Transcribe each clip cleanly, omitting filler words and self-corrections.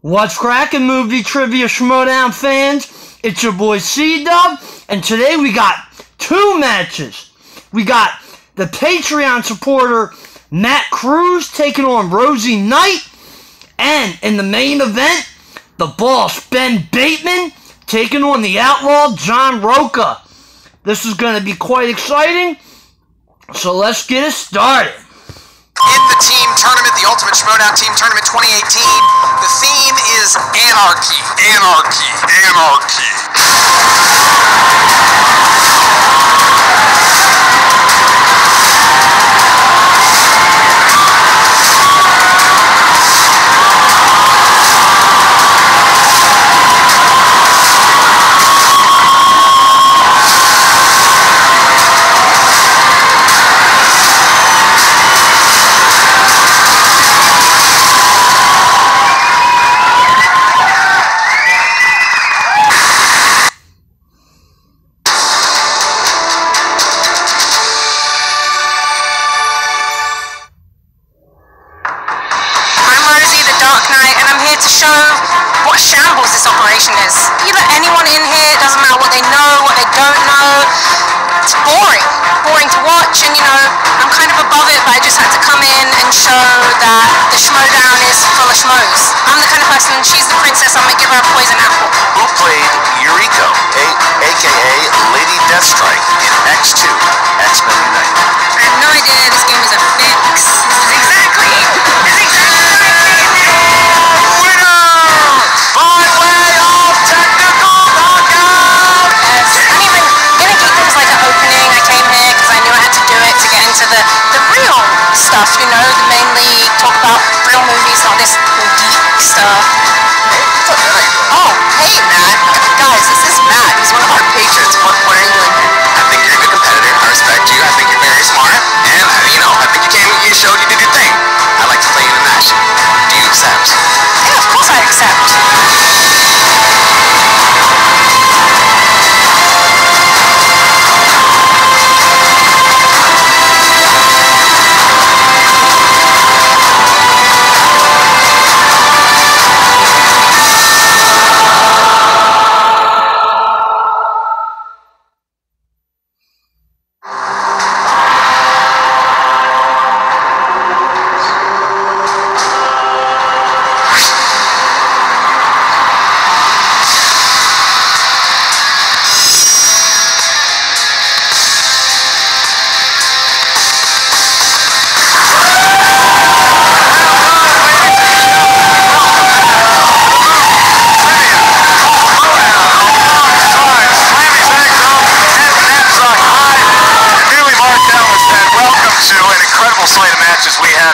What's crackin', movie trivia Schmoedown fans? It's your boy C-Dub, and today we got two matches. We got the Patreon supporter Matt Cruz taking on Rosie Knight, and in the main event, the boss Ben Bateman taking on the outlaw John Rocha. This is going to be quite exciting, so let's get it started. In the team tournament, the Ultimate Schmoedown Team Tournament 2018, the theme is anarchy. Anarchy. Anarchy. To show what a shambles this operation is. You let anyone in here, it doesn't matter what they know, what they don't know. It's boring. Boring to watch, and you know, I'm kind of above it, but I just had to come in and show that the Schmoedown is full of schmoes. I'm the kind of person, she's the princess, I'm gonna give her a poison apple. Who played Yuriko, aka Lady Deathstrike, in X2, X-Men United? I have no idea, this game is a fix. This is exactly the real stuff, you know, the mainly talk about real movies, not this geek stuff. Oh, hey Matt. Guys, this is Matt. He's one of our patrons. What are you doing here? I think you're a good competitor. I respect you. I think you're very smart. And, you know, I think you showed you did your thing. I'd like to play you in a match. Do you accept? Yeah, of course I accept.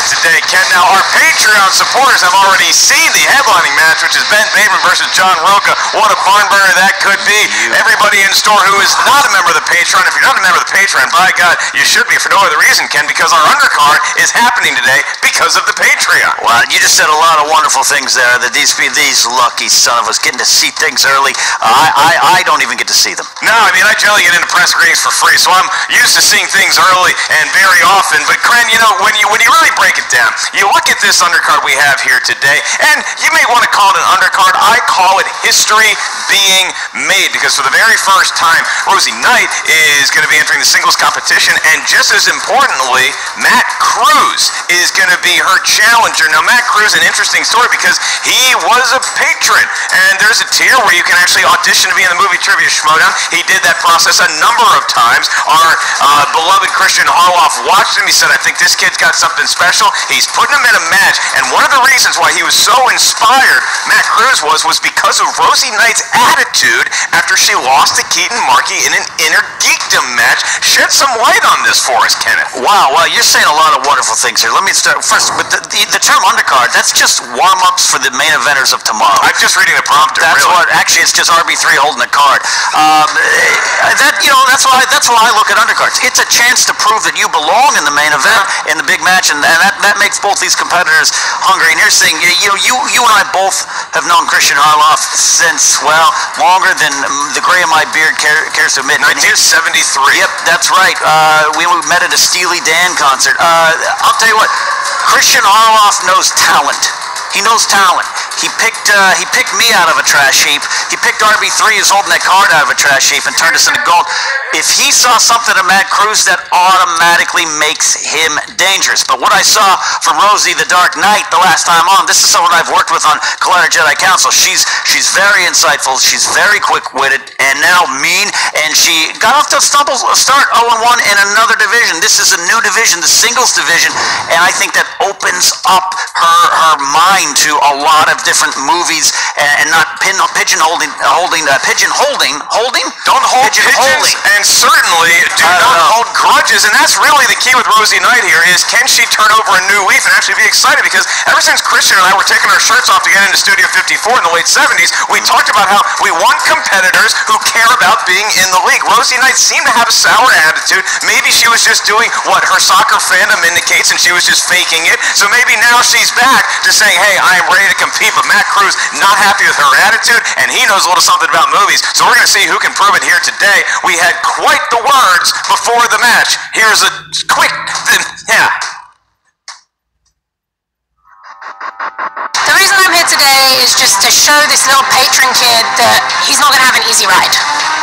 Today, Ken. Now, our Patreon supporters have already seen the headlining match, which is Ben Bateman versus John Rocha. What a barn burner that could be. Everybody in store who is not a member of the Patreon, if you're not a member of the Patreon, by God, you should be for no other reason, Ken, because our undercard is happening today because of the Patreon. Well, you just said a lot of wonderful things there. That these lucky son of us getting to see things early. I don't even get to see them. No, I mean, I generally get into press screenings for free, so I'm used to seeing things early and very often. But, Kren, you know, when you really break it down, you look at this undercard we have here today, and you may want to call it an undercard. I call it history being made, because for the very first time, Rosie Knight is going to be entering the singles competition, and just as importantly, Matt Cruz is going to be her challenger. Now, Matt Cruz, an interesting story because he was a patron, and there's a tier where you can actually audition to be in the movie trivia Schmoedown. He did that process a number of times. Our beloved Christian Harloff watched him. He said, I think this kid's got something special. He's putting him in a match, and one of the reasons why he was so inspired, Matt Cruz was because of Rosie Knight's attitude after she lost to Keaton Markey in an Inner Geekdom match. Shed some light on this for us, Kenneth. Wow, well, you're saying a lot of wonderful things here. Let me start first with the term undercard. That's just warm-ups for the main eventers of tomorrow. I'm just reading the prompter. That's really. Actually, it's just RB3 holding the card. That's why I look at undercards. It's a chance to prove that you belong in the main event, in the big match, and that makes both these competitors hungry. And here's the thing, you and I both have known Christian Harloff since, well, longer than the gray of my beard cares to admit. 1973. Yep, that's right. We met at a Steely Dan concert. I'll tell you what, Christian Harloff knows talent. He knows talent. He picked me out of a trash heap. He picked RB3 who's holding that card out of a trash heap and turned us into gold. If he saw something in Matt Cruz, that automatically makes him dangerous. But what I saw from Rosie the Dark Knight the last time on, this is someone I've worked with on Collider Jedi Council. She's very insightful. She's very quick-witted and now mean. And she got off to a start 0-1 in another division. This is a new division, the singles division, and I think that opens up her mind to a lot of different movies and not pigeonholing. Don't hold pigeons, and certainly do not hold grudges. And that's really the key with Rosie Knight here is, can she turn over a new leaf and actually be excited? Because ever since Christian and I were taking our shirts off to get into Studio 54 in the late 70s, we talked about how we want competitors who care about being in the league. Rosie Knight seemed to have a sour attitude. Maybe she was just doing what her soccer fandom indicates and she was just faking it. So maybe now she's back to saying, hey, I am ready to compete. But Matt Cruz not happy with her attitude, and he knows a little something about movies. So we're going to see who can prove it here today. We had quite the words before the match. Here's a quick, yeah. The reason I'm here today is just to show this little patron kid that he's not going to have an easy ride.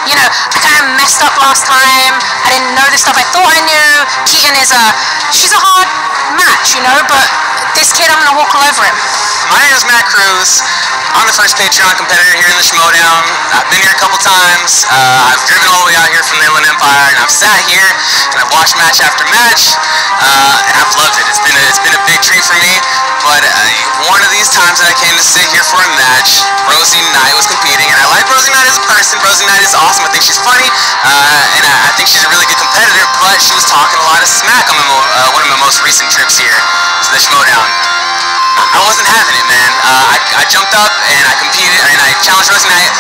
You know, I kind of messed up last time. I didn't know the stuff I thought I knew. Keaton she's a hard match, you know, but this kid, I'm going to walk all over him. My name is Matt Cruz. I'm the first Patreon competitor here in the Schmoedown. I've been here a couple times. I've driven all the way out here from the Inland Empire, and I've sat here and I've watched match after match, and I've loved it. It's been a big treat for me. But one of these times that I came to sit here for a match, Rosie Knight was competing, and I like Rosie Knight as a person. Rosie Knight is awesome. I think she's funny, and I think she's a really good competitor. But she was talking a lot of smack on one of my most recent trips here to the Schmoedown. I wasn't having it, man. I jumped up and I competed, and I challenged Rosie Knight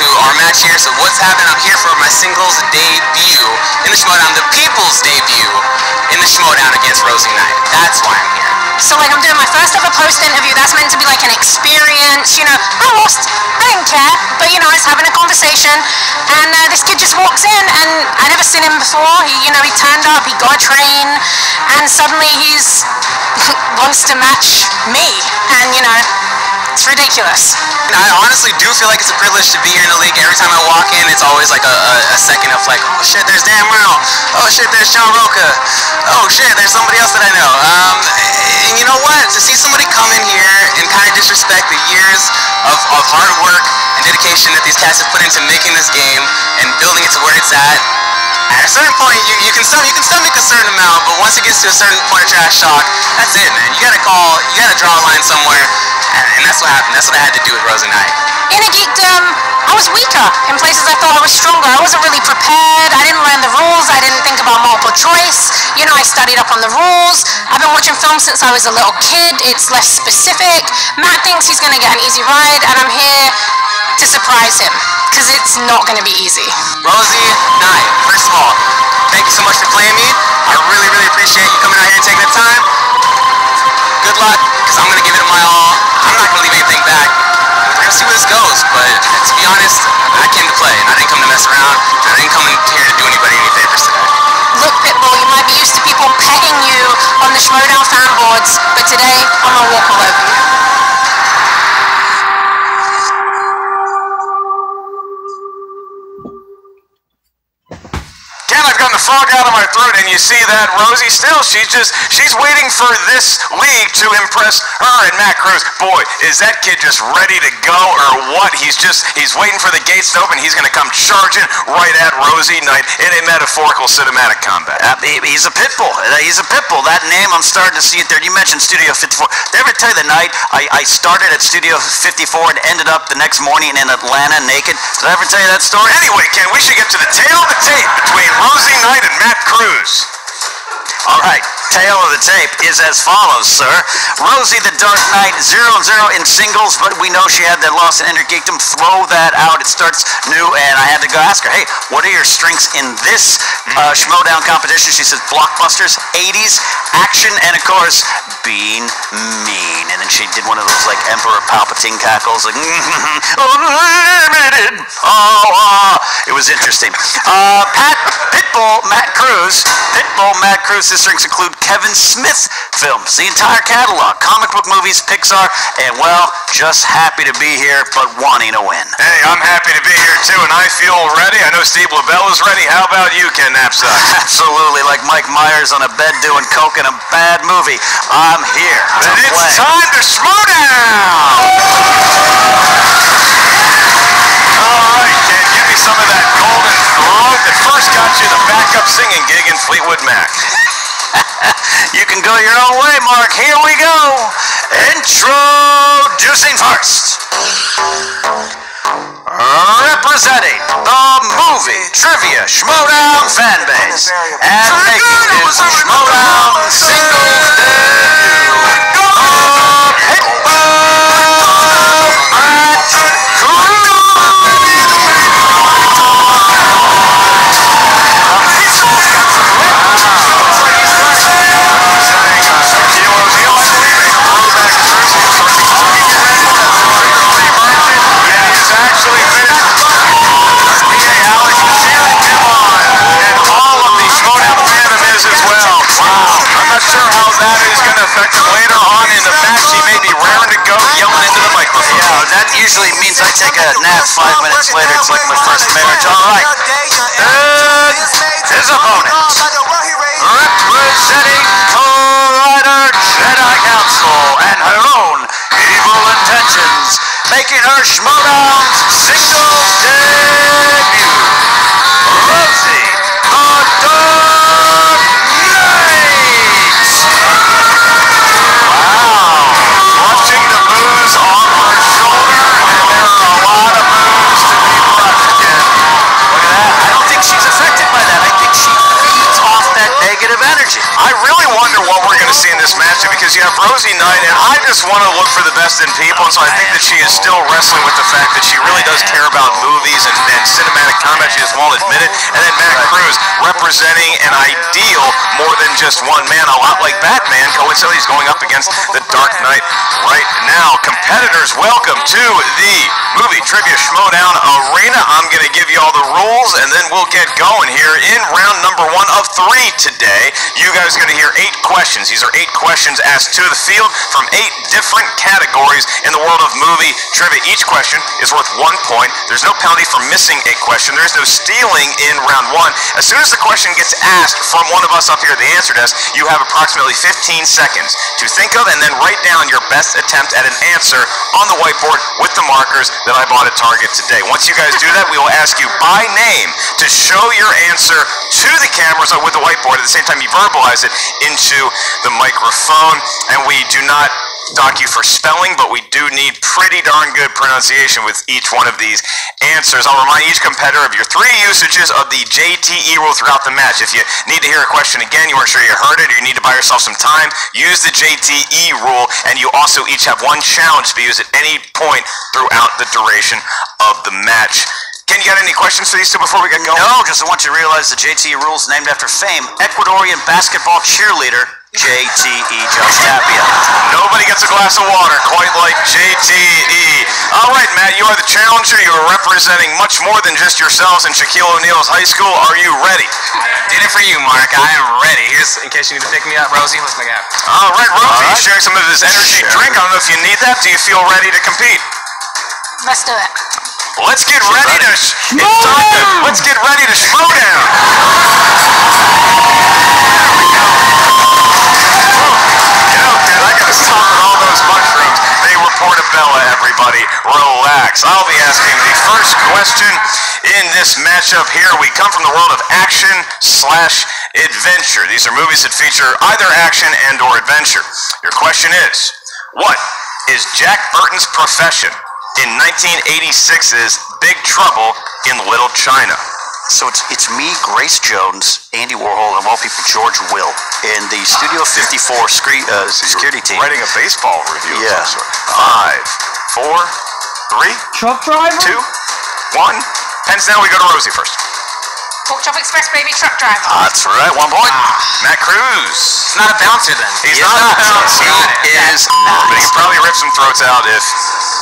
to our match here. So what's happening? I'm here for my singles debut in the Schmoedown, the people's debut in the Schmoedown against Rosie Knight. That's why I'm here. So, like, I'm doing my first ever post interview. That's meant to be like an experience. You know, I lost. I didn't care. But, you know, I was having a conversation. And this kid just walks in. And I never seen him before. He turned up. He got a train. And suddenly he's wants to match me. And, you know, it's ridiculous. I honestly do feel like it's a privilege to be here in the league. Every time I walk in, it's always like a second of like, oh shit, there's Dan Merle. Oh shit, there's John Rocha. Oh shit, there's somebody else that I know. And you know what? To see somebody come in here and kind of disrespect the years of hard work and dedication that these cats have put into making this game and building it to where it's at a certain point, you can stomach a certain amount, but once it gets to a certain point of trash talk, that's it, man. You gotta draw a line somewhere, and that's what happened. That's what I had to do with Rosie Knight. In a geekdom, I was weaker in places I thought I was stronger. I wasn't really prepared. I didn't learn the rules. I didn't think about multiple choice. You know, I studied up on the rules. I've been watching film since I was a little kid. It's less specific. Matt thinks he's gonna get an easy ride, and I'm here to surprise him, because it's not going to be easy. Rosie Knight, first of all, thank you so much for playing me. I really, really appreciate you coming out here and taking the time. Good luck, because I'm going to give it my all. I'm not going to leave anything back. We're going to see where this goes, but to be honest, I came to play, and I didn't come to mess around, and I didn't come in here to do anybody any favors today. Look, Pitbull, you might be used to people petting you on the Schmoedown fan boards, but today, I'm going to walk all over you. I've gotten the frog out of my throat, and you see that Rosie still, she's waiting for this league to impress her and Matt Cruz. Boy, is that kid just ready to go or what? He's waiting for the gates to open. He's going to come charging right at Rosie Knight in a metaphorical cinematic combat. He's a pit bull. He's a pit bull. That name, I'm starting to see it there. You mentioned Studio 54. Did I ever tell you the night I started at Studio 54 and ended up the next morning in Atlanta naked? Did I ever tell you that story? Anyway, Ken, we should get to the tail of the tape between Rosie Knight and Matt Cruz. All right, tail of the tape is as follows, sir. Rosie the Dark Knight, 0-0 in singles, but we know she had that loss in Intergeekdom. Throw that out. It starts new, and I had to go ask her, hey, what are your strengths in this Schmoedown competition? She says blockbusters, 80s, action, and of course, being mean. And then she did one of those like Emperor Palpatine cackles, like unlimited. It was interesting. Pitbull Matt Cruz. His strengths include Kevin Smith films, the entire catalog, comic book movies, Pixar, and, well, just happy to be here, but wanting to win. Hey, I'm happy to be here too, and I feel ready. I know Steve LaBelle is ready. How about you, Ken Knapsack? Absolutely, like Mike Myers on a bed doing coke in a bad movie. I'm here to Then play. it's time to Schmoedown! All right, Ken, give me some of that golden throat that first got you the backup singing gig in Fleetwood Mac. You can go your own way, Mark. Here we go. Introducing first. Representing the movie Trivia Schmoedown fan base and making his Schmoedown singles debut. Later on in the match, he may be raring to go, yelling into the microphone. Yeah, that usually means I take a nap 5 minutes later. It's like my first marriage. All right. His opponent, representing Collider Jedi Council and her own evil intentions, making her Schmoedown singles debut, Rosie, the Dark Knight. Watching the moves on her shoulder, and there are a lot of moves to be brushed again. Look at that. I don't think she's affected by that. I think she feeds off that negative energy. I really wonder what we're going to see in this matchup because you have Rosie Knight, and I just want to look for the best in people, and so I think that she is still wrestling with the fact that she really does care about movies and cinematic combat. She just won't admit it. And then Matt Cruz representing an ideal more than just one man, a lot like Batman. Coincidentally, he's going up against the Dark Knight right now. Competitors, welcome to the movie Trivia Schmoedown Arena. I'm going to give you all the rules, and then we'll get going here in round number 1 of 3 today. You guys are going to hear 8 questions. These are 8 questions asked to the field from 8 different categories in the world of movie trivia. Each question is worth 1 point. There's no penalty for missing a question. There's no stealing in round 1. As soon as the question gets asked from one of us up here at the answer desk, you have approximately 15 seconds to think of and then write down your best attempt at an answer on the whiteboard with the markers that I bought at Target today. Once you guys do that, we will ask you by name to show your answer to the cameras with the whiteboard. At the same time, you verbalize it into the microphone, and we do not dock you for spelling, but we do need pretty darn good pronunciation with each one of these answers. I'll remind each competitor of your 3 usages of the JTE rule throughout the match. If you need to hear a question again, you weren't sure you heard it, or you need to buy yourself some time, use the JTE rule, and you also each have 1 challenge to be used at any point throughout the duration of the match. Ken, you got any questions for these two before we get going? No, just I want you to realize the JTE rule is named after famed Ecuadorian basketball cheerleader JTE Just Tapia. Nobody gets a glass of water quite like JTE. All right, Matt, you are the challenger. You are representing much more than just yourselves in Shaquille O'Neal's high school. Are you ready? Did it for you, Mark. I am ready. Here's, in case you need to pick me up, Rosie, let's make it happen. All right, Rosie, sharing some of his energy drink. I don't know if you need that. Do you feel ready to compete? Let's do it. Let's get ready to let's get ready to Schmoedown. You know, Ken, I gotta stop with all those mushrooms. They were portobello, everybody. Relax. I'll be asking the first question in this matchup here. We come from the world of action/adventure. These are movies that feature either action and or adventure. Your question is, what is Jack Burton's profession in 1986's Big Trouble in Little China? So it's me, Grace Jones, Andy Warhol, and of all people, George Will, in the Studio 54 security team. Writing a baseball review Yeah. of some sort. 5, 4, 3, Truck driver? 2, 1. Pens down, we go to Rosie first. Pork Chop Express baby truck driver. That's right, 1 point. Matt Cruz. It's not a bouncer then. He's not a bouncer. He is not. But he could probably rip some throats out if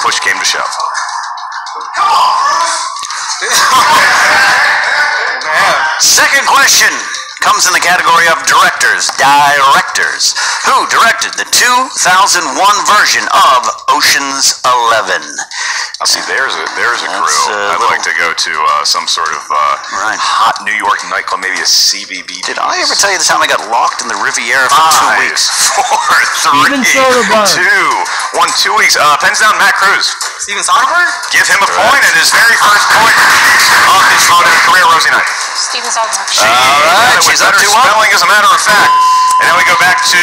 push came to shove. Second question comes in the category of directors. Directors. Who directed the 2001 version of Ocean's 11? I'll see, there's a crew. I'd like to go to some sort of hot New York nightclub, maybe a CBB. Did I ever tell you the time I got locked in the Riviera for 2 weeks? 4, 3, 2, 1, 2 weeks. Pens down, Matt Cruz. Steven Soderbergh? Give him a point, and his very first point of his Schmoedown career, Rosie Knight. Steven Soderbergh. All right, she's up to spelling, as a matter of fact. And now we go back to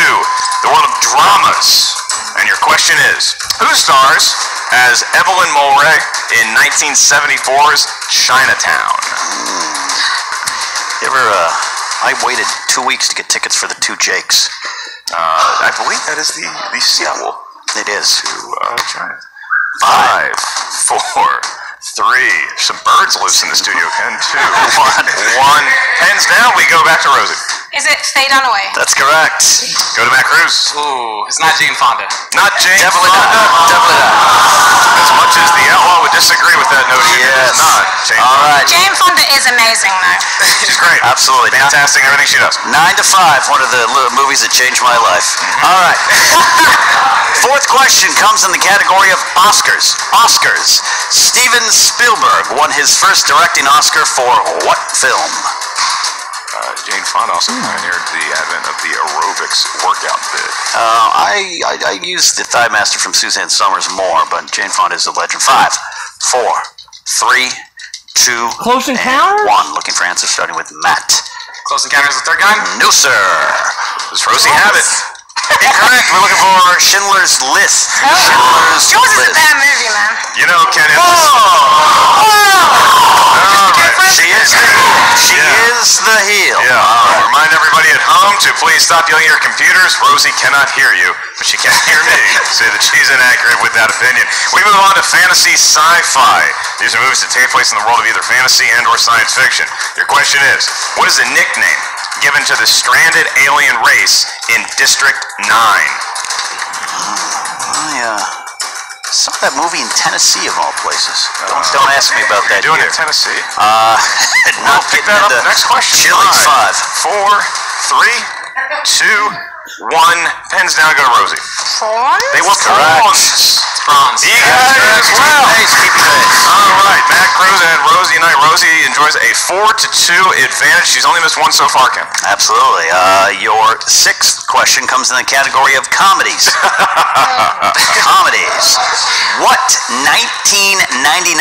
the world of dramas. And your question is, who stars as Evelyn Mulray in 1974's Chinatown? I waited 2 weeks to get tickets for the Two Jakes. I believe that is the sequel. It is. To China. 5, 4, 3. Some birds loose in the studio. Ken. 2, 1. Pens down. We go back to Rosie. Is it Faye Dunaway? That's correct. Go to Matt Cruz. Ooh, it's not Jane Fonda. Not Jane Definitely Fonda. not. Definitely not. As much as the outlaw would disagree with that notion, it is not Jane All Fonda. right. Jane Fonda is amazing, though. She's great. Absolutely. Fantastic. Everything she does. 9 to 5, one of the movies that changed my life. All right. Fourth question comes in the category of Oscars. Oscars. Steven Spielberg won his first directing Oscar for what film? Jane Fonda also pioneered the advent of the aerobics workout bit. I used the Thigh Master from Suzanne Summers more, but Jane Fonda is a legend. 5, 4, 3, 2, Close and Encounters? 1. Looking for answers starting with Matt. Close Encounters of the Third Kind? No, sir. Does Rosie have it? Incorrect. We're looking for Schindler's List. Yours is a bad movie, man. You know, Ken. She is the heel. Yeah. Remind everybody at home to please stop yelling at your computers. Rosie cannot hear you, but she can hear me. Say that she's inaccurate with that opinion. We move on to fantasy sci-fi. These are movies that take place in the world of either fantasy and or science fiction. Your question is, what is the nickname given to the stranded alien race in District 9? I saw that movie in Tennessee, of all places. Don't ask me about that. You're doing here. it in Tennessee. Not Pick getting that up. into Next question. Chili's 5. 4, 3, 2, 1. Pens down. Go to Rosie. Prawns? They were Correct. prawns. Bronze. You got it as well. Pace, keep your pace. All right, Matt Cruz and Rosie Knight. Rosie enjoys a 4-2 advantage. She's only missed one so far, Ken. Absolutely. Your sixth question comes in the category of comedies. Comedies. What 1999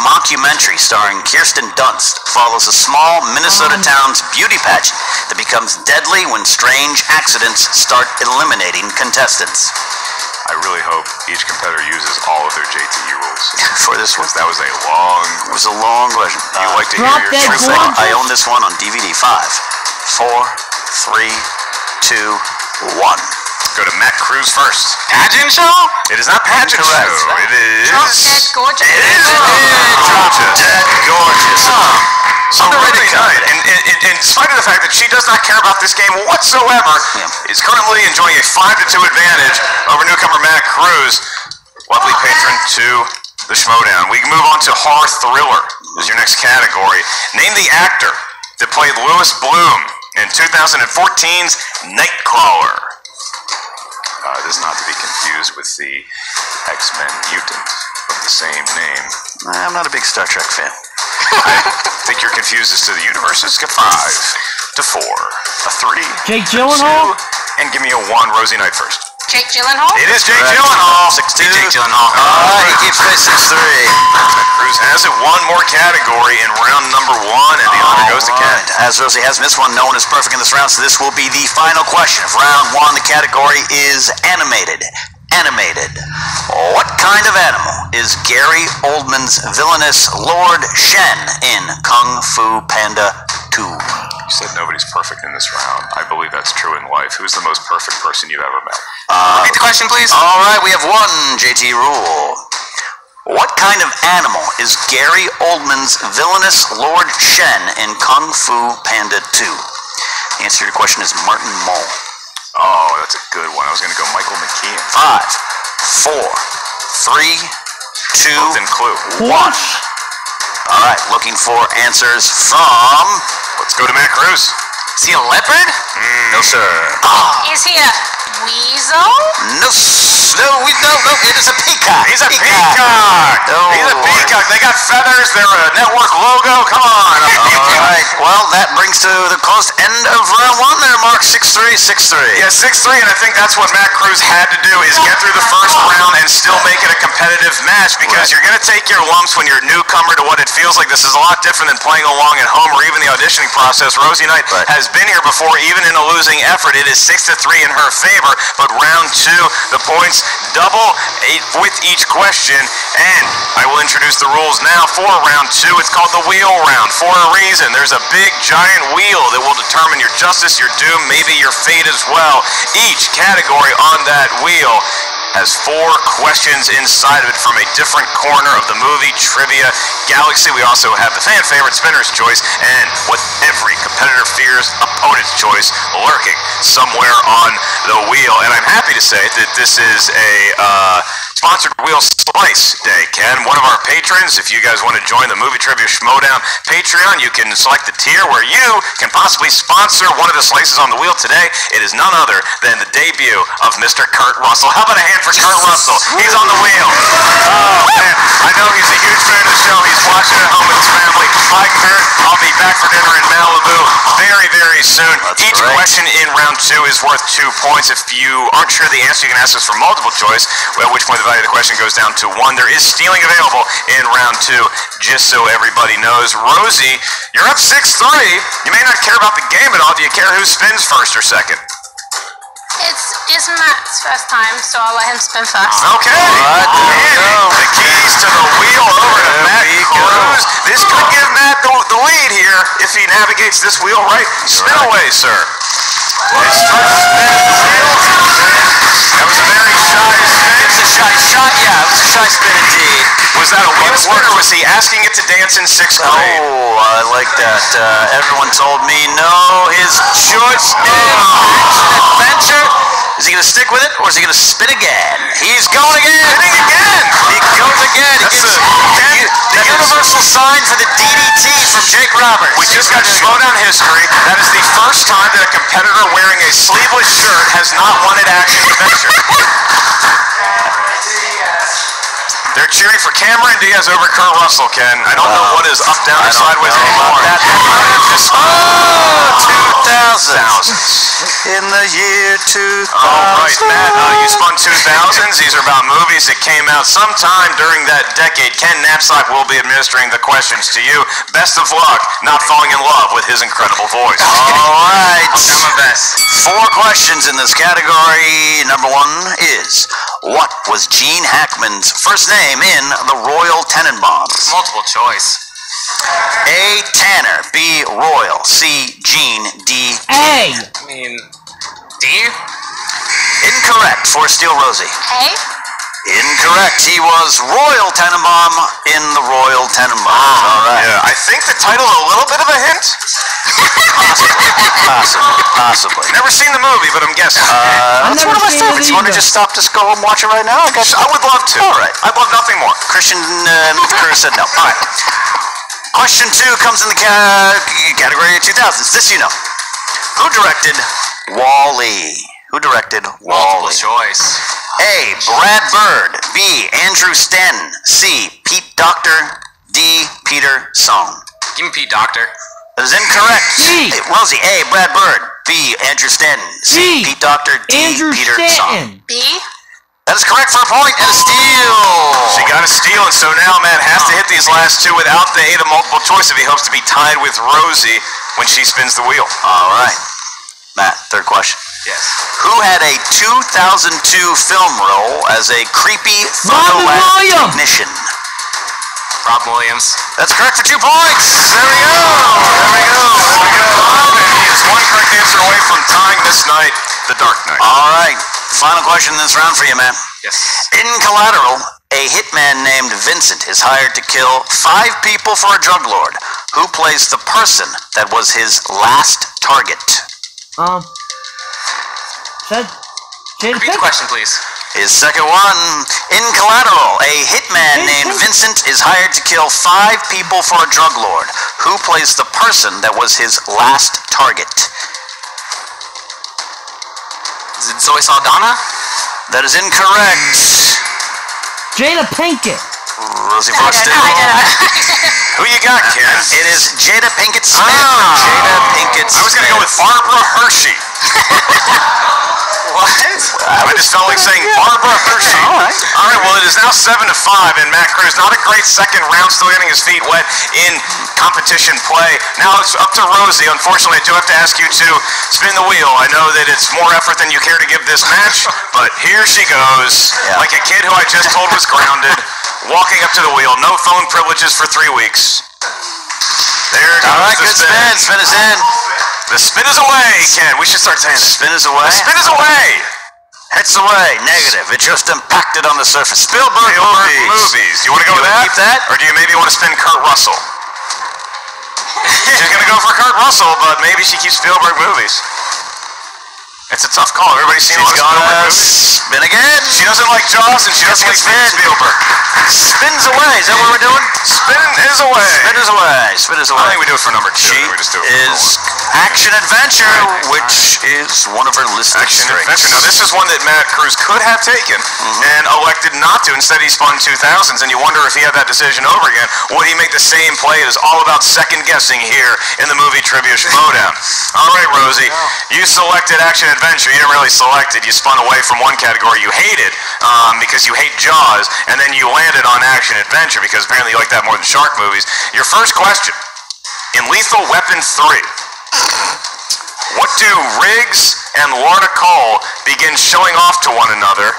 mockumentary starring Kirsten Dunst follows a small Minnesota town's beauty pageant that becomes deadly when strange accidents start eliminating contestants? I really hope each competitor uses all of their JTE rules. For this one. That was a long... It was a long question. You like to hear Drop your that truth. gorgeous. I own this one on DVD. 5, 4, 3, 2, 1. Go to Matt Cruz first. Pageant show? It is not pageant show. It is... Drop Dead Gorgeous. It is Drop Dead Gorgeous. Underrated Rosie Knight, and in spite of the fact that she does not care about this game whatsoever, is currently enjoying a 5-2 advantage over newcomer Matt Cruz, lovely patron to the Schmoedown. We can move on to horror thriller. Is your next category. Name the actor that played Louis Bloom in 2014's Nightcrawler. This is not to be confused with the X-Men mutant of the same name. I'm not a big Star Trek fan. I think you're confused as to the universes. Get 5 to 4, a 3, Jake 2, Gyllenhaal? and give me a 1. Rosie Knight first. Jake Gyllenhaal? It is Jake Gyllenhaal. 6-2. Jake Gyllenhaal. He keeps pace 6-3. Cruz has it. One more category in round number 1, and the honor goes to Ken. As Rosie has missed one, no one is perfect in this round, so this will be the final question of round 1. The category is animated. Animated. What kind of animal is Gary Oldman's villainous Lord Shen in Kung Fu Panda 2? You said nobody's perfect in this round. I believe that's true in life. Who's the most perfect person you've ever met? Repeat the question, please. All right, we have one JT rule. What kind of animal is Gary Oldman's villainous Lord Shen in Kung Fu Panda 2? The answer to your question is Martin Mull. Oh, that's a good one. I was going to go Michael McKean. 5, 4, 3, 2, Built-in clue. 1. All right, looking for answers from... Let's go to Matt Cruz. Is he a leopard? No, sir. Is he a weasel? No, no, it is a peacock. He's a peacock. Oh, He's a peacock. They got feathers. They're a network logo. Come on. All right. Well, that brings to the close end of round one there, Mark. 6-3, 6-3. Yeah, 6-3, and I think that's what Matt Cruz had to do is get through the first round and still make it a competitive match because you're going to take your lumps when you're a newcomer to what it feels like. This is a lot different than playing along at home or even the auditioning process. Rosie Knight has been here before, even in a losing effort. It is 6-3 in her favor, but round two, the points double with each question, and I will introduce the rules now for round two. It's called the wheel round for a reason. There's a big giant wheel that will determine your justice, your doom, maybe your fate as well. Each category on that wheel has 4 questions inside of it from a different corner of the movie trivia galaxy. We also have the fan favorite Spinner's Choice and what every competitor fears, opponent's choice, lurking somewhere on the wheel. And I'm happy to say that this is a sponsored Wheel Slice Day, Ken. One of our patrons, if you guys want to join the Movie Trivia Schmoedown Patreon, you can select the tier where you can possibly sponsor one of the slices on the wheel today. It is none other than the debut of Mr. Kurt Russell. How about a hand for Kurt Russell? He's on the wheel. Oh, man. I know he's a huge fan of the show. He's watching at home with his family. Hi, Kurt. I'll be back for dinner in Malibu very, very soon. Each question in round two is worth 2 points. If you aren't sure the answer, you can ask us for multiple choice, at which point the value of the question goes down to 1. There is stealing available in round two, just so everybody knows. Rosie, you're up 6-3. You may not care about the game at all. Do you care who spins first or second? It's Matt's first time, so I'll let him spin first. Okay. The keys to the wheel over to Matt Cruz. This could give Matt the lead here if he navigates this wheel right. Spin away, sir. His first spin at the wheel. That was a very shy spin. It was a shy spin indeed. Was that a wheel spin or was he asking it to dance in 6th grade? Oh, I like that. Everyone told me no. His choice is action-adventure. Is he going to stick with it, or is he going to spin again? He's going again. Spinning again. He goes again. He gives the universal sign for the DDT from Jake Roberts. We just got Schmoedown history. That is the first time that a competitor wearing a sleeveless shirt has not won at action-adventure. They're cheering for Cameron Diaz over Kurt Russell, Ken. I don't know what is up, down, or sideways anymore. Oh, 2000. In the year 2000. All right, Matt, you spun 2000s. These are about movies that came out sometime during that decade. Ken Knapsack will be administering the questions to you. Best of luck not falling in love with his incredible voice. All right. I'll try my best. 4 questions in this category. Number 1 is, what was Gene Hackman's first name in The Royal Tenenbaums? Multiple choice. A. Tanner. B. Royal. C. Gene. D. A. I mean, D? Incorrect for Steel Rosie. A? Incorrect. He was Royal Tenenbaum in The Royal Tenenbaums. All right. Yeah, I think the title's a little bit of a hint. Possibly. Never seen the movie, but I'm guessing. That's one of my favorites. You want to just stop this, go and watch it right now? I would love to. All right. I'd love nothing more. Christian Curtis said no. All right. Question 2 comes in the category of 2000s. This you know. Who directed Wall-E? Who directed Multiple Wall-E? choice. A. Brad Bird. B. Andrew Stanton. C. Pete Docter. D. Peter Song. Give me Pete Doctor. That is incorrect. C. Rosie. A. Brad Bird. B. Andrew Stanton. C. C. Pete Docter. D. Andrew Peter Song. Stanton. B? That is correct for a point and a steal. She got a steal, and so now Matt has to hit these last 2 without the aid of multiple choice if he hopes to be tied with Rosie when she spins the wheel. All right. Matt, 3rd question. Yes. Who had a 2002 film role as a creepy Robin photo lab Williams. technician? Rob Williams. That's correct for 2 points. There we go. There we go. There we go. And he is 1 correct answer away from tying this night, the Dark Knight. All right. Final question in this round for you, man. Yes. In Collateral, a hitman named Vincent is hired to kill 5 people for a drug lord. Who plays the person that was his last target? Repeat the question, please. His second one. In Collateral, a hitman named Vincent is hired to kill 5 people for a drug lord. Who plays the person that was his last target? Is it Zoe Saldana? That is incorrect. Jada Pinkett. Rosie I Boston. don't know. Who you got, Ken? It is Jada Pinkett Smith. Ah. Jada Pinkett Smith. I was going to go with Barbara Hershey. What? I just felt like saying Barbara Hershey. All right. All right, well, it is now 7-5, and Matt Cruz, not a great second round, still getting his feet wet in competition play. Now it's up to Rosie. Unfortunately, I do have to ask you to spin the wheel. I know that it's more effort than you care to give this match, but here she goes, like a kid who I just told was grounded, walking up to the wheel. No phone privileges for 3 weeks. There goes All right, the good spin. spin. Spin is in. The spin is away, Ken. We should start saying it. Spin is away. The spin is away. It's away. Negative. It just impacted on the surface. Spielberg movies. Do you want to go with that? Keep that? Or do you maybe want to spin Kurt Russell? She's going to go for Kurt Russell, but maybe she keeps Spielberg movies. It's a tough call. Everybody's seen a lot of Spielberg movies. Spin again. She doesn't like Jaws, and she doesn't like Steven Spielberg. Spins away. Is that what we're doing? Spin is away. Spin is away. Spin is away. I think we do it for number 2. She We just do it is Action Adventure, which is one of her listed Action strengths. Adventure. Now, this is one that Matt Cruz could have taken and elected not to. Instead, he spun 2000s, and you wonder if he had that decision over again, would he make the same play? It is all about second guessing here in the movie Trivia Schmoedown. All right, Rosie, you selected Action Adventure. You didn't really select it. You spun away from one category you hated because you hate Jaws, and then you landed on Action Adventure because apparently you like that more than shark movies. Your first question, in Lethal Weapon 3, what do Riggs and Lorna Cole begin showing off to one another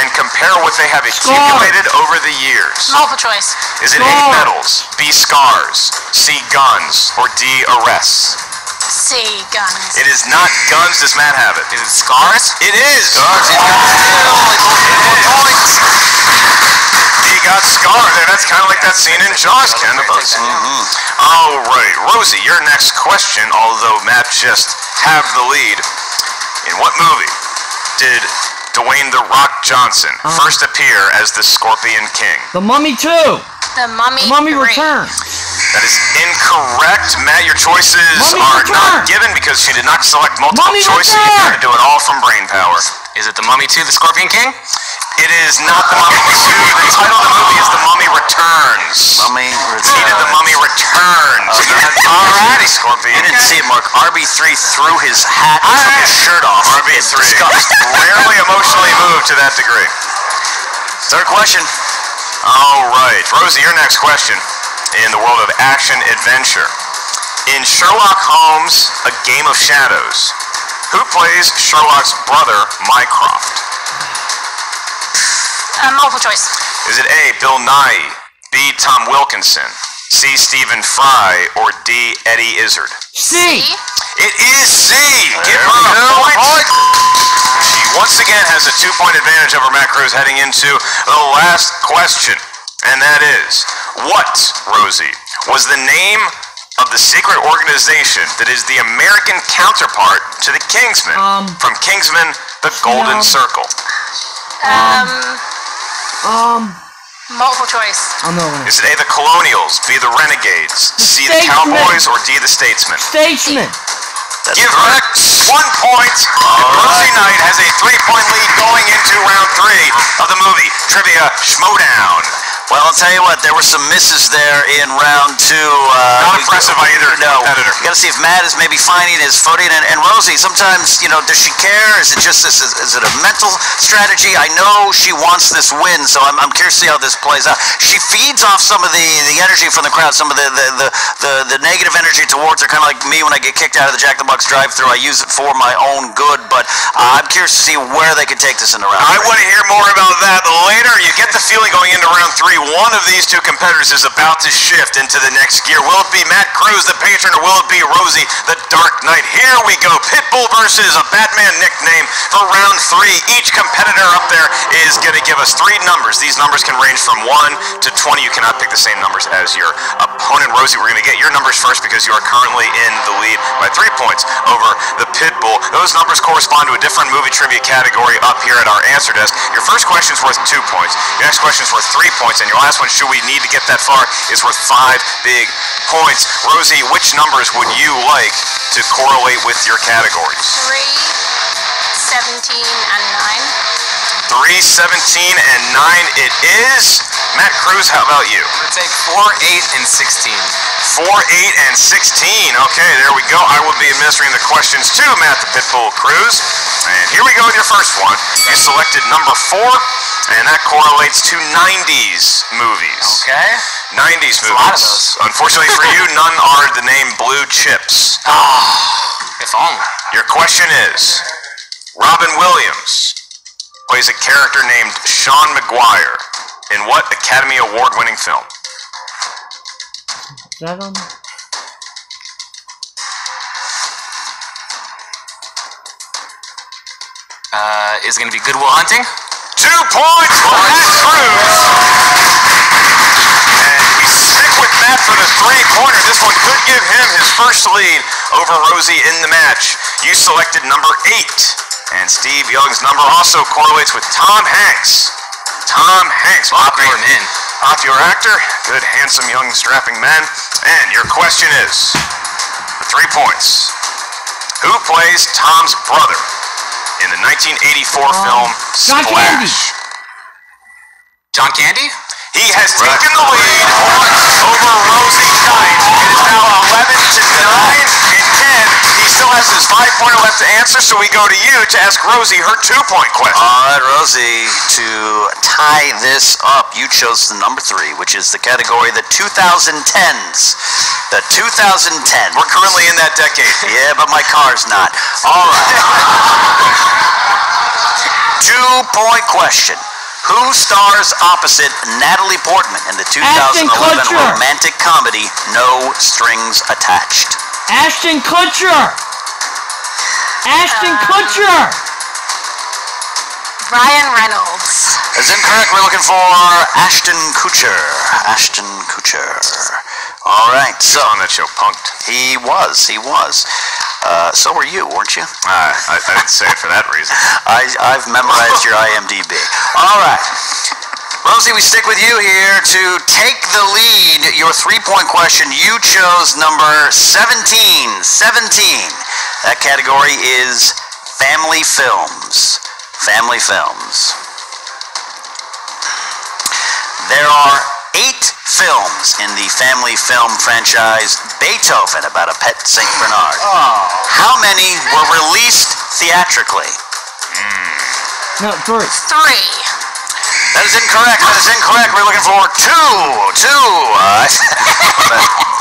and compare what they have accumulated over the years? Multiple choice. Is it A, medals, B, scars, C, guns, or D, arrests? C, guns. It is not guns. Does Matt have it? Is it scars? It is. Scars. He's got the points. He got scarred there. That's kind of like that scene in Jaws, Ken. All right, Rosie, your next question, although Matt just have the lead. In what movie did Dwayne "The Rock" Johnson first appear as the Scorpion King? The Mummy 2. The Mummy. The Mummy 3. Returns. That is incorrect. Matt, your choices Mummy are Returns. not given because she did not select multiple Mummy choices. You Returns. had to do it all from brain power. Is it The Mummy 2, The Scorpion King? It is not The Mummy 2. The title of the movie is The Mummy Returns. Mummy He did The Mummy Returns. Alrighty, Scorpion. You didn't see it, Mark. RB3 threw his hat and took his shirt off. RB3. Disgust. Rarely emotionally moved to that degree. Third question. All right, Rosie, your next question in the world of action adventure. In Sherlock Holmes, A Game of Shadows, who plays Sherlock's brother, Mycroft? Multiple choice. Is it A, Bill Nighy, B, Tom Wilkinson, C, Stephen Fry, or D, Eddie Izzard? C. It is C. Give her a point. She once again has a 2-point advantage over Matt Cruz heading into the last question. And that is, what, Rosie, was the name of the secret organization that is the American counterpart to the Kingsmen? From Kingsman, the Golden Circle. Multiple choice. I'm not gonna. Is it A, the Colonials, B, the Renegades, C, the Statesmen. Cowboys, or D, the Statesmen? Statesman. Give her 1 point. Rosie Knight has a 3-point lead going into round 3 of the movie Trivia Schmoedown. Well, I'll tell you what, there were some misses there in round 2. Not impressive by either competitor. You got to see if Matt is maybe finding his footing. And Rosie, sometimes, does she care? Is it just this? Is it a mental strategy? I know she wants this win, so I'm curious to see how this plays out. She feeds off some of the energy from the crowd, some of the negative energy towards her, kind of like me when I get kicked out of the Jack in the Box drive-thru. I use it for my own good, but I'm curious to see where they can take this in the round. I want to hear more about that later. You get the feeling going into round 3. One of these two competitors is about to shift into the next gear. Will it be Matt Cruz, the patron, or will it be Rosie, the Dark Knight? Here we go. Pitbull versus a Batman nickname for round 3. Each competitor up there is going to give us 3 numbers. These numbers can range from 1 to 20. You cannot pick the same numbers as your opponent. Rosie, we're going to get your numbers first because you are currently in the lead by 3 points over the Pitbull. Those numbers correspond to a different movie trivia category up here at our answer desk. Your first question is worth 2 points. Your next question is worth 3 points. And your last one, should we need to get that far, is worth 5 big points. Rosie, which numbers would you like to correlate with your categories? 3, 6, 317 and 9. 317 and 9 it is. Matt Cruz, how about you? I'm gonna take 4, 8, and 16. 4, 8, and 16. Okay, there we go. I will be administering the questions to Matt the Pitbull Cruz. And here we go with your first one. You selected number 4, and that correlates to 90s movies. Okay. 90s movies. A lot of those. Unfortunately for you, none are the name Blue Chips. If only. Your question is, Robin Williams plays a character named Sean McGuire in what Academy Award-winning film? Is that on? Is it gonna be Good Will Hunting? 2 points for Matt Cruz. And we stick with Matt for the 3-pointer. This one could give him his first lead over Rosie in the match. You selected number 8. And Steve Young's number also correlates with Tom Hanks. Tom Hanks, popular actor, good, handsome, young, strapping man. And your question is, for 3 points, who plays Tom's brother in the 1984 film John Candy. Splash? John Candy? He has taken the lead over Rosie Knight. It is now 11 to 9 and 10. He still has his 5-pointer left to answer, so we go to you to ask Rosie her 2-point question. All right, Rosie, to tie this up, you chose the number 3, which is the category the 2010s. The 2010. We're currently in that decade. Yeah, but my car's not. All right. 2-point question. Who stars opposite Natalie Portman in the 2011 Kutcher. romantic comedy No Strings Attached? Ashton Kutcher. Ashton Kutcher. Ryan Reynolds. That's incorrect. We're looking for Ashton Kutcher. Ashton Kutcher. All right. So on that show, Punked. He was. So were you, weren't you? I didn't say it for that reason. I've memorized your IMDb. All right. Rosie, we stick with you here to take the lead. Your 3-point question, you chose number 17. 17. That category is family films. Family films. There are 8 films in the family film franchise Beethoven, about a pet St. Bernard. How many were released theatrically? No, 3. 3. That is incorrect. We're looking for 2.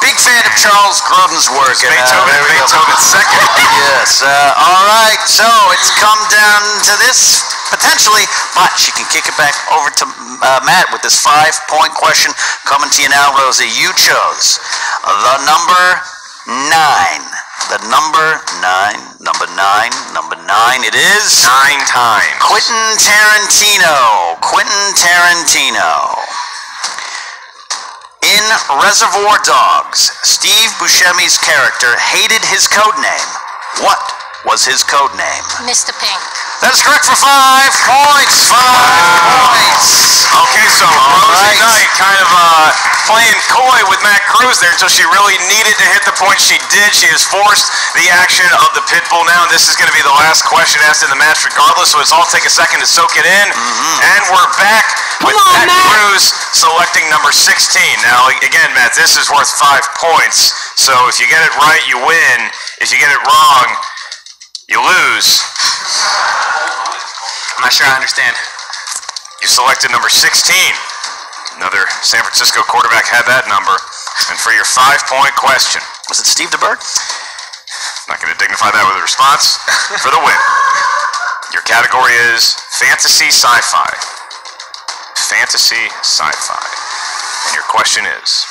Big fan of Charles Grodin's work. Beethoven's second. Yes. All right. So it's come down to this, potentially, but she can kick it back over to Matt with this 5-point question. Coming to you now, Rosie. You chose the number 9. The number 9. Number 9. It is 9 times. Quentin Tarantino. In Reservoir Dogs, Steve Buscemi's character hated his code name. What was his code name? Mr. Pink. That is correct for 5 points. 5 points. Okay, so Rosie Knight kind of playing coy with Matt Cruz there until she really needed to hit the point she did. She has forced the action of the Pitbull now. This is going to be the last question asked in the match regardless, so let's all take a second to soak it in. And we're back with Matt Cruz selecting number 16. Now, again, Matt, this is worth 5 points. So if you get it right, you win. If you get it wrong, you lose. I'm not sure I understand. You selected number 16. Another San Francisco quarterback had that number. And for your 5-point question, Was it Steve DeBerg? not going to dignify that with a response, for the win. Your category is fantasy sci-fi. Fantasy sci-fi. And your question is,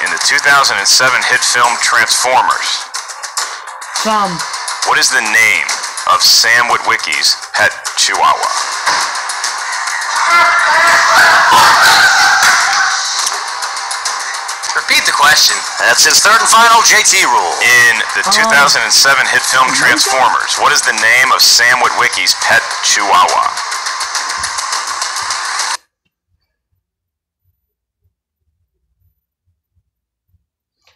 in the 2007 hit film Transformers, what is the name of Sam Witwicky's pet chihuahua? Repeat the question. That's his 3rd and final JT rule. In the 2007 hit film Transformers, what is the name of Sam Witwicky's pet chihuahua?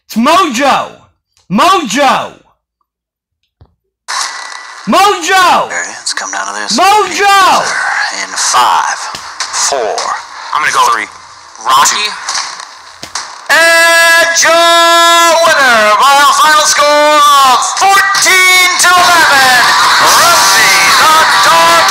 It's Mojo. Mojo! Let's come down to this. Mojo! In 5, 4. I'm gonna go 3. Rocky. And Joe winner by a final score of 14-11. Rosie, the Dark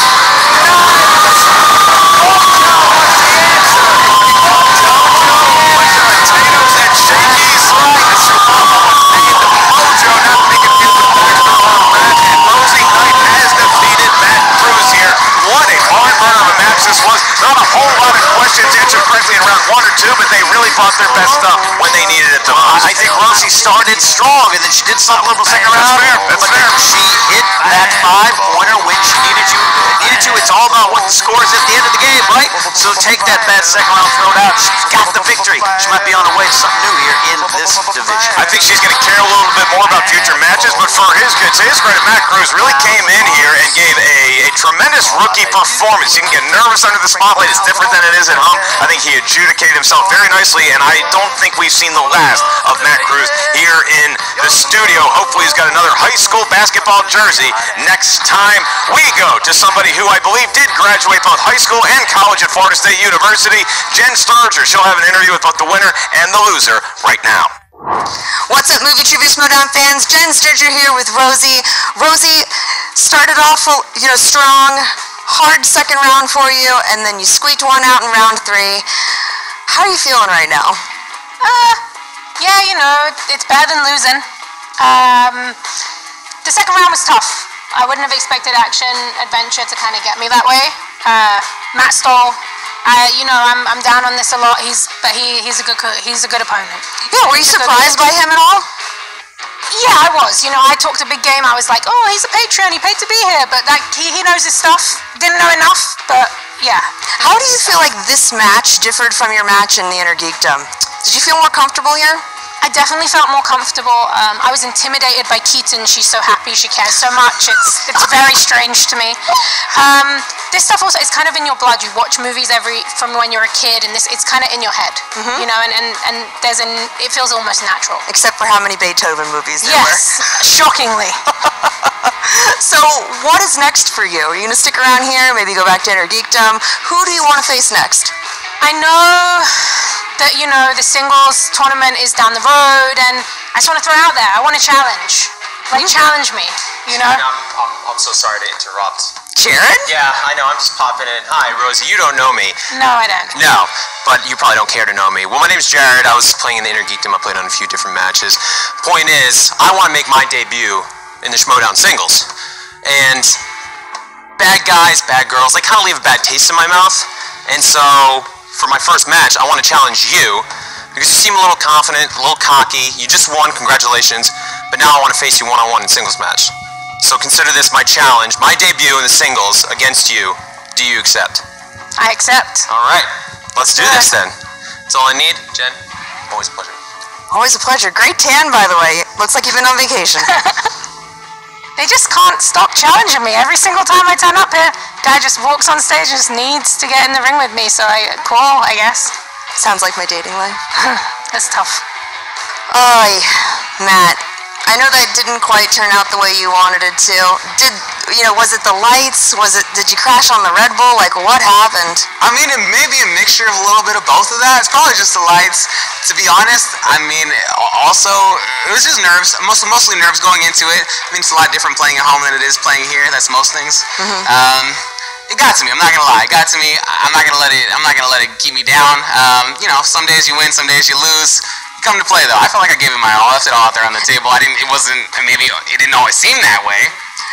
Potatoes and shakies. Mr. Mama was named Mojo, not to be confused with Backstone on the mat. And Rosie Knight has defeated Matt Cruz here. What a barn burner of a match this was. Not a whole lot of questions answered correctly in round 1 or 2, but they really brought their best stuff when they needed it the most. I think Rosie started strong, and then she did something a little second round. That's fair. She hit that 5-pointer when she needed to. It's all about what the score is at the end of the game, right? So take that bad second round, throw it out. She's got the victory. She might be on her way to something new here in this division. I think she's going to care a little bit more about future matches, but for his good, to his credit, Matt Cruz really came in here and gave a tremendous rookie performance. He can get nervous under the spotlight. It's different than it is at home. I think he adjudicated himself very nicely, and I don't think we've seen the last of Matt Cruz here in the studio. Hopefully he's got another high school basketball jersey next time we go to somebody who I believe did graduate both high school and college at Florida State University, Jen Sturger. She'll have an interview with both the winner and the loser right now. What's up, movie trivia Schmoedown fans? Jen Sturger here with Rosie. Rosie started off, strong, hard second round for you, and then you squeaked one out in round 3. How are you feeling right now? Yeah, it's better than losing. The second round was tough. I wouldn't have expected action adventure to kind of get me that way. Matt Stoll, I'm down on this a lot. He's a good opponent. Yeah, were you surprised by him at all? Yeah, I was. I talked a big game. I was like, oh, he's a Patreon. He paid to be here, but he knows his stuff. Didn't know enough, but yeah. How do you feel like this match differed from your match in the Inner Geekdom? Did you feel more comfortable here? I definitely felt more comfortable. I was intimidated by Keaton. She's so happy. She cares so much. It's very strange to me. This stuff also is kind of in your blood. You watch movies from when you're a kid, and it's kind of in your head, and it feels almost natural. Except for how many Beethoven movies there were. Yes, shockingly. So, what is next for you? Are you going to stick around here, maybe go back to Inner Geekdom? Who do you want to face next? I know that, the singles tournament is down the road, and I just want to throw it out there. I want a challenge. Challenge me, I'm so sorry to interrupt. Jared? Yeah, I know, I'm just popping in. Hi, Rosie, you don't know me. No, I don't. No, but you probably don't care to know me. Well, my name's Jared. I was playing in the Inner Geekdom. I played on a few different matches. Point is, I want to make my debut in the Schmoedown singles. And bad guys, bad girls, they kind of leave a bad taste in my mouth. And so, for my first match, I want to challenge you, because you seem a little confident, a little cocky. You just won, congratulations. But now I want to face you one-on-one in singles match. So consider this my challenge, my debut in the singles against you. Do you accept? I accept. All right, let's do this then. That's all I need. Jen, always a pleasure. Always a pleasure. Great tan, by the way. Looks like you've been on vacation. They just can't stop challenging me. Every single time I turn up here, guy just walks on stage and just needs to get in the ring with me. So cool, I guess. Sounds like my dating life. That's tough. Oy, Matt. I know that didn't quite turn out the way you wanted it to. Was it the lights? Did you crash on the Red Bull? What happened? I mean, it may be a mixture of a little bit of both of that. It's probably just the lights. To be honest, also, it was just nerves. Mostly nerves going into it. It's a lot different playing at home than it is playing here. That's most things. It got to me. I'm not gonna lie. It got to me. I'm not gonna let it keep me down. Some days you win, some days you lose. Come to play though, I felt like I gave it my all. I left it all out there on the table. Maybe it didn't always seem that way.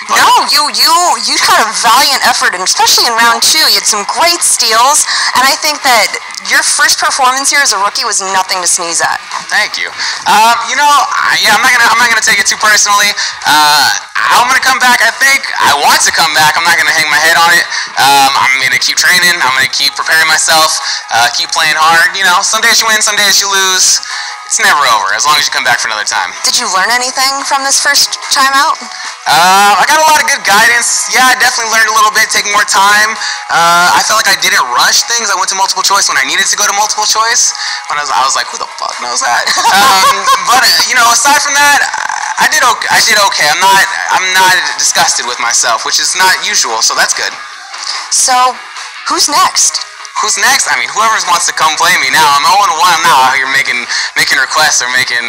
But no, you had a valiant effort, and especially in round 2, you had some great steals, and I think that your first performance here as a rookie was nothing to sneeze at. Thank you. I'm not gonna take it too personally. I'm gonna come back. I think I want to come back. I'm not gonna hang my head on it. I'm gonna keep training. I'm gonna keep preparing myself. Keep playing hard. Some days you win, some days you lose. It's never over, as long as you come back for another time. Did you learn anything from this first time out? I got a lot of good guidance. Yeah, I definitely learned a little bit, taking more time. I felt like I didn't rush things. I went to multiple choice when I needed to go to multiple choice. When I was like, who the fuck knows that? But, aside from that, I did okay. I'm not disgusted with myself, which is not usual, so that's good. So, who's next? Who's next? I mean, whoever wants to come play me now. I'm 0-1. I'm not out here making requests or making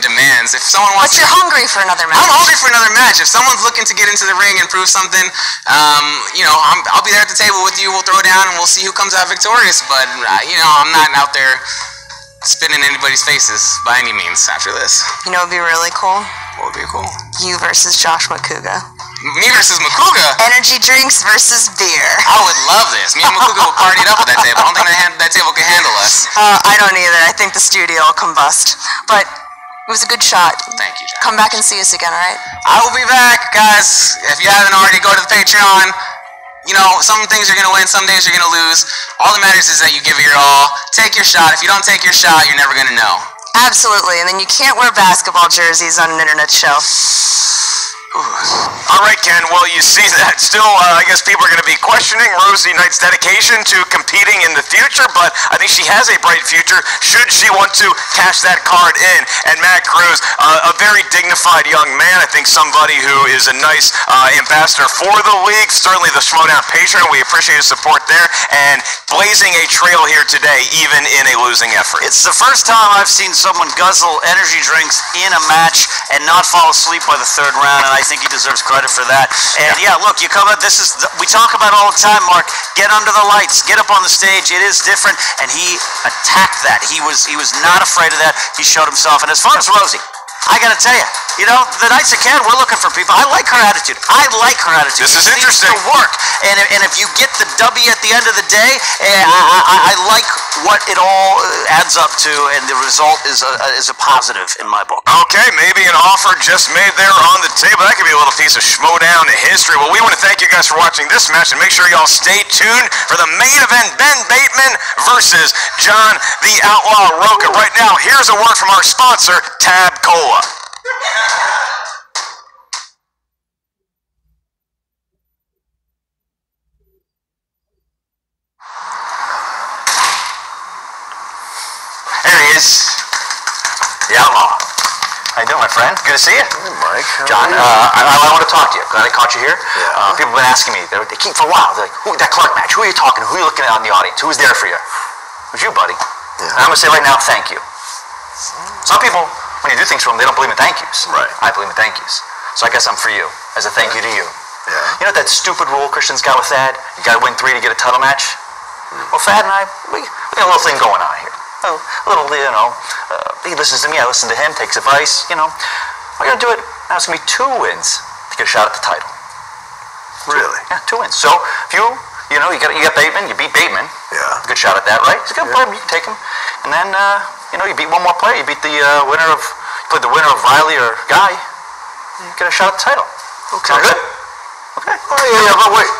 demands. If someone wants, but you're hungry for another match. I'm hungry for another match. If someone's looking to get into the ring and prove something, I'll be there at the table with you. We'll throw down and we'll see who comes out victorious. But I'm not out there spitting in anybody's faces by any means after this. You know what would be really cool? What would be cool? You versus Josh Makuga. Me versus Makuga? Energy drinks versus beer. I would love this. Me and Makuga would party it up at that table. I don't think that table can handle us. I don't either. I think the studio will combust. But it was a good shot. Thank you, John. Come back and see us again, alright? I will be back, guys. If you haven't already, go to the Patreon. Some things you're going to win, some things you're going to lose. All that matters is that you give it your all. Take your shot. If you don't take your shot, you're never going to know. Absolutely. And then you can't wear basketball jerseys on an internet show. All right, Ken. Well, you see that. Still, I guess people are going to be questioning Rosie Knight's dedication to competing in the future, but I think she has a bright future should she want to cash that card in. And Matt Cruz, a very dignified young man. I think somebody who is a nice ambassador for the league. Certainly the Schmoedown patron. We appreciate his support there. And blazing a trail here today, even in a losing effort. It's the first time I've seen someone guzzle energy drinks in a match and not fall asleep by the third round, and I think he deserves credit for that. And yeah, look, you come up, we talk about all the time, Mark, get under the lights, get up on the stage, it is different, and he attacked that. He was not afraid of that. He showed himself. And as far as Rosie, I gotta tell you, the Knights of Ken, we're looking for people. I like her attitude. This is interesting. To work. And if you get the W at the end of the day, I like what it all adds up to, and the result is a positive in my book. Okay, maybe an offer just made there on the table. That could be a little piece of Schmoedown history. Well, we want to thank you guys for watching this match, and make sure y'all stay tuned for the main event, Ben Bateman versus John the Outlaw Rocha. Right now, here's a word from our sponsor, Tab Cola. There he is, the Outlaw. How you doing, my friend? Good to see you. Hey, Mike. John, I want to talk to you. Glad I caught you here. Yeah. People have been asking me. They keep for a while. They're like, "Who that Clark match? Who are you talking to? Who are you looking at in the audience? Who was there for you?" It was you, buddy. Yeah. And I'm gonna say right now, thank you. Some people, when you do things for them, they don't believe in thank yous. Right. I believe in thank yous. So I guess I'm for you as a thank you to you. Yeah. You know that stupid rule Christian's got with Thad? You got to win 3 to get a title match. Well, Thad and I, we got a little thing going on here. A little, he listens to me, I listen to him, takes advice, We're going to do it. Now it's going to be 2 wins to get a shot at the title. Really? Yeah, 2 wins. So if you got Bateman, you beat Bateman. Yeah. Good shot at that, right? He's a good player, you can take him. And then, you beat one more player. You beat the winner of Riley or Guy. You get a shot at the title. Okay. Sound good? Okay. Oh, yeah, but wait.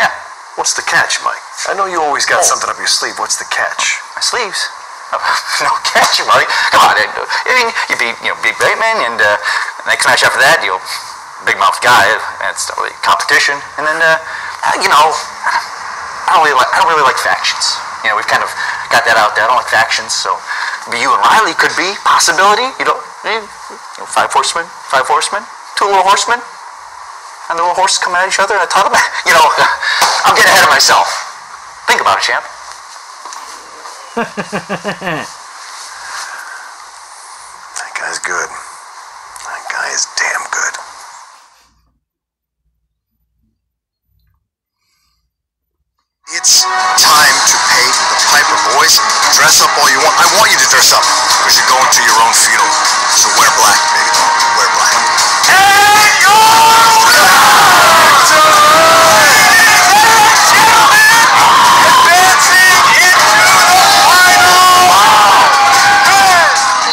Yeah. What's the catch, Mike? I know you always got something up your sleeve. What's the catch? My sleeves. No catch, buddy. Come on. You beat Bateman, and next match after that, big mouth Guy. It's not really competition. And then, I don't really like factions. We've kind of got that out there. I don't like factions, so you and Riley could be possibility. 5 horsemen, 2 little horsemen, and the little horses coming at each other in a title match. I'm getting ahead of myself. Think about it, champ. That guy's good. That guy is damn good. It's time to pay the piper, boys. Dress up all you want. I want you to dress up, because you're going to your own funeral. So wear black, baby. Wear black.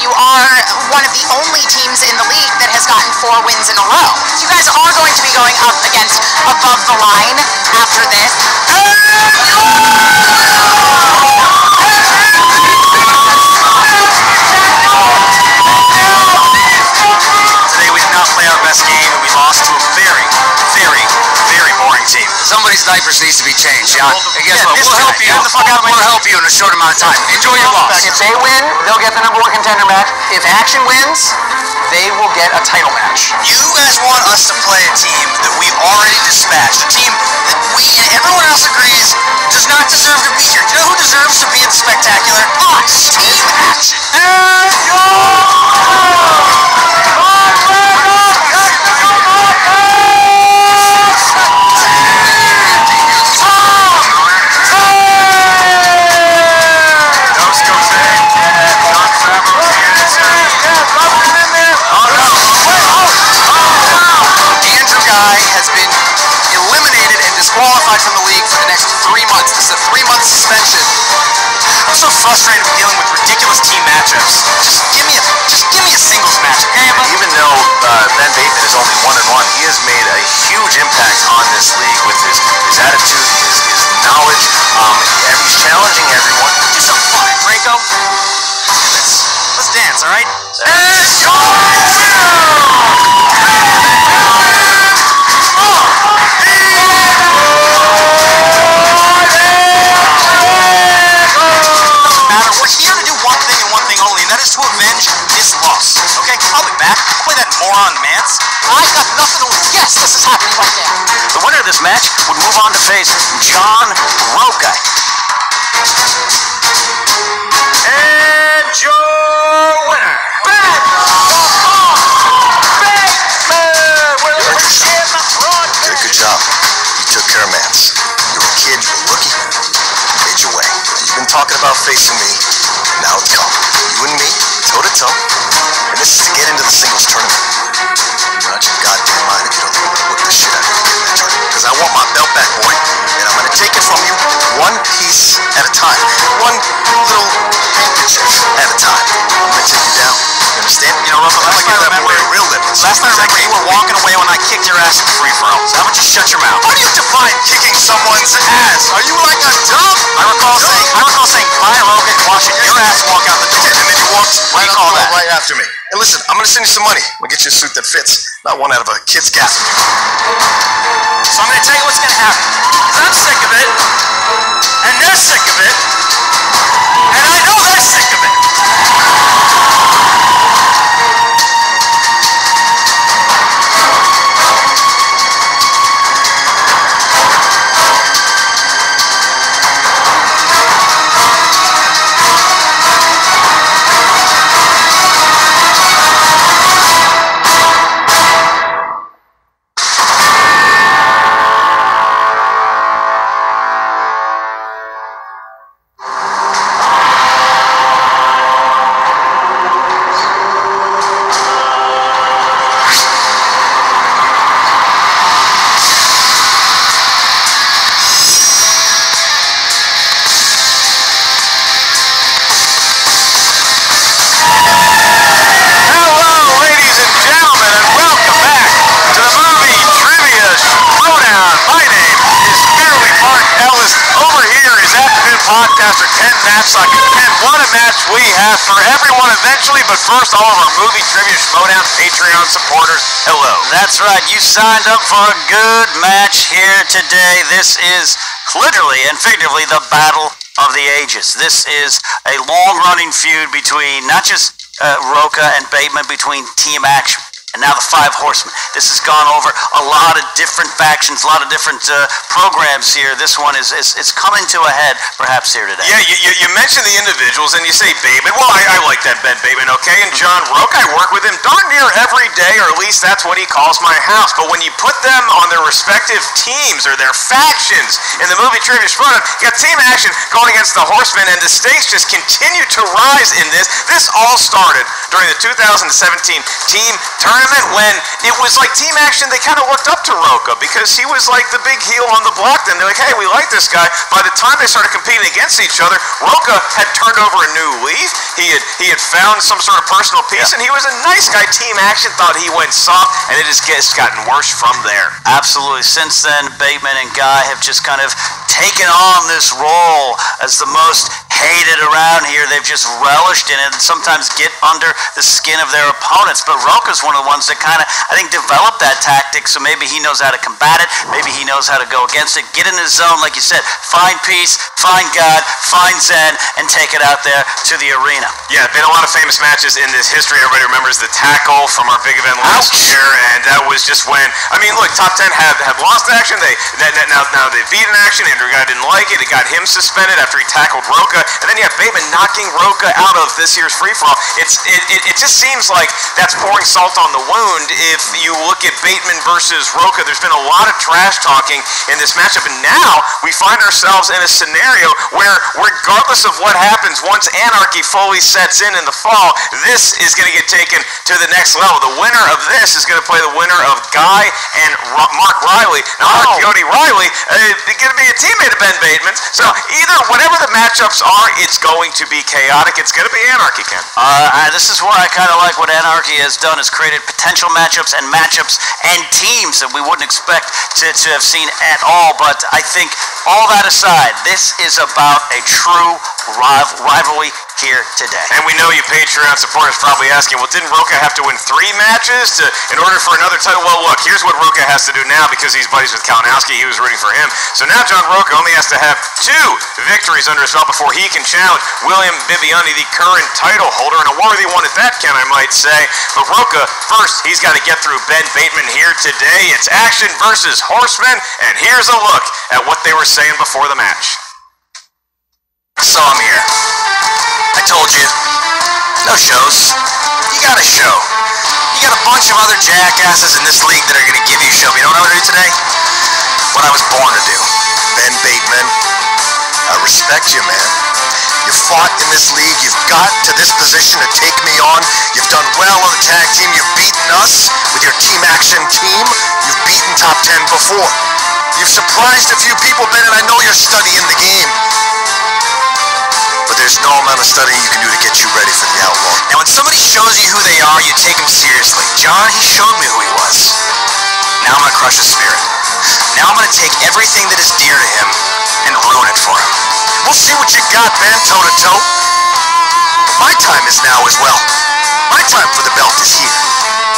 You are one of the only teams in the league that has gotten 4 wins in a row. You guys are going to be going up against Above the Line after this. Today we did not play our best game, and we lost to a very, very, very boring team. Is Somebody's diapers needs to be changed, John. And guess what? this We'll help guy. you. Get the fuck out of my We'll help you in a short amount of time. Enjoy your loss. If they win, they'll get the #1 contender match. If Action wins, they will get a title match. You guys want us to play a team that we've already dispatched, a team that we and everyone else agrees does not deserve to be here. Do you know who deserves to be at the spectacular? Us! Team Action! Has been eliminated and disqualified from the league for the next 3 months. This is a 3-month suspension. I'm so frustrated with dealing with ridiculous team matchups. Just give me a singles match, okay? Even though Ben Bateman is only 1-1, he has made a huge impact on this league with his attitude, his knowledge. He's challenging everyone. Do something fun, Franco. Let's dance, all right? We're here to do one thing and one thing only, and that is to avenge this loss. Okay? I'll be back. I'll play that moron Mance. I got nothing to lose. Yes, this is happening right now. The winner of this match would move on to face John Rocha. And your winner, Good job. You took care of Mance. You were a kid, you were a rookie. You made your way. You've been talking about facing me. Now it's come. You and me, toe to toe. And this is to get into the singles tournament. You're out your goddamn mind if you don't want to whip the shit out of you in that tournament. Because I want my belt back, boy. And I'm going to take it from you one piece at a time. One little handkerchief at a time. I'm going to take you down. You understand? You know, Rocha, I'm going to give that boy a real living. last time I remember you were walking away when I kicked your ass in the free-for-all. So how about you shut your mouth? How do you define kicking someone's ass? Are you like a dog? I recall saying, bye, Rocha, and watching your ass walk out the door. And then you walked What do you call that? right after me. And listen, I'm going to send you some money. I'm going to get you a suit that fits. Not one out of a kid's cap. So I'm going to tell you what's going to happen. 'Cause I'm sick of it, and they're sick of it, and I know they're sick of it. Podcaster Ken Knapsack, and what a match we have for everyone eventually, but first all of our movie trivia Schmoedown Patreon supporters, hello. That's right, you signed up for a good match here today. This is literally and figuratively the battle of the ages. This is a long-running feud between not just Rocha and Bateman, between Team Action and now the Five Horsemen. This has gone over a lot of different factions, a lot of different programs here. This one is coming to a head, perhaps here today. Yeah, you mentioned the individuals, and you say Bateman. Well, I like that Ben Bateman, okay? And John Rocha, I work with him darn near every day, or at least that's what he calls my house. But when you put them on their respective teams or their factions in the movie Trivia Schmoedown, you got Team Action going against the Horsemen, and the stakes just continue to rise in this. This all started during the 2017 team tournament, when it was like Team Action, they kind of looked up to Rocha because he was like the big heel on the block. Then they're like, hey, we like this guy. By the time they started competing against each other, Rocha had turned over a new leaf. He had found some sort of personal peace, and he was a nice guy. Team Action thought he went soft, and it has gotten worse from there. Absolutely. Since then, Bateman and Guy have just kind of taken on this role as the most hated around here. They've just relished in it and sometimes get under the skin of their opponents. But Rocha's one of the ones that kind of, I think, developed that tactic, so maybe he knows how to combat it, maybe he knows how to go against it, get in his zone, like you said, find peace, find God, find Zen, and take it out there to the arena. Yeah, been a lot of famous matches in this history. Everybody remembers the tackle from our big event last year, and that was just when, I mean, look, top 10 have lost action. Now they beat in action. Andrew Guy didn't like it. It got him suspended after he tackled Rocha, and then you have Bateman knocking Rocha out of this year's free-for-all. It just seems like that's pouring salt on the wound. If you look at Bateman versus Rocha, there's been a lot of trash talking in this matchup, and now we find ourselves in a scenario where, regardless of what happens, once anarchy fully sets in the fall, this is going to get taken to the next level. The winner of this is going to play the winner of Guy and Mark Riley. Now, Mark Cody Riley is going to be a teammate of Ben Bateman, so either whatever the matchups are, it's going to be chaotic. It's going to be anarchy, Ken. This is where I kind of like what anarchy has done, is created potential matchups and teams that we wouldn't expect to have seen at all. But I think, all that aside, this is about a true rivalry here today. And we know you Patreon supporters probably asking, well, didn't Rocha have to win 3 matches in order for another title? Well, look, here's what Rocha has to do now, because he's buddies with Kalinowski. He was rooting for him. So now John Rocha only has to have 2 victories under his belt before he can challenge William Bibbiani, the current title holder, and a worthy one at that, Ken, I might say. But Rocha, first, he's got to get through Ben Bateman here today. It's action versus Horsemen, and here's a look at what they were saying before the match. So I'm here. I told you, no shows. You got a show. You got a bunch of other jackasses in this league that are going to give you a show. You know what I'm going to do today? What I was born to do. Ben Bateman, I respect you, man. You fought in this league. You've got to this position to take me on. You've done well on the tag team. You've beaten us with your team action team. You've beaten top 10 before. You've surprised a few people, Ben, and I know you're studying the game. But there's no amount of studying you can do to get you ready for the Outlaw. Now, when somebody shows you who they are, you take them seriously. John, he showed me who he was. Now I'm going to crush his spirit. Now I'm going to take everything that is dear to him and ruin it for him. We'll see what you got, Ben, toe-to-toe. My time is now as well. My time for the belt is here.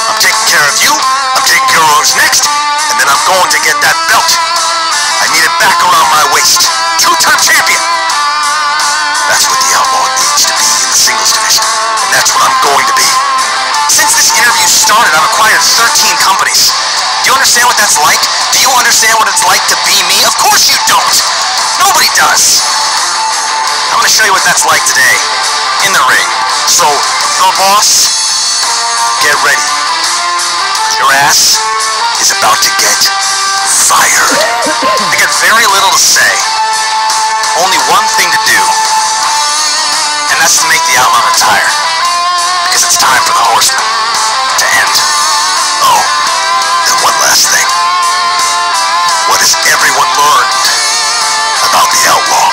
I'm taking care of you, I'm taking care of who's next, and then I'm going to get that belt. I need it back around my waist. 2-time champion. That's what the Outlaw needs to be in the singles division, and that's what I'm going to be. Since this interview started, I've acquired 13 companies. Do you understand what that's like? Do you understand what it's like to be me? Of course you don't. Nobody does. I'm going to show you what that's like today in the ring. So, the boss, get ready. Your ass is about to get fired. I got very little to say. Only one thing to do, and that's to make the Outlaw retire. Because it's time for the Horsemen to end. Oh, and one last thing. What has everyone learned about the Outlaw?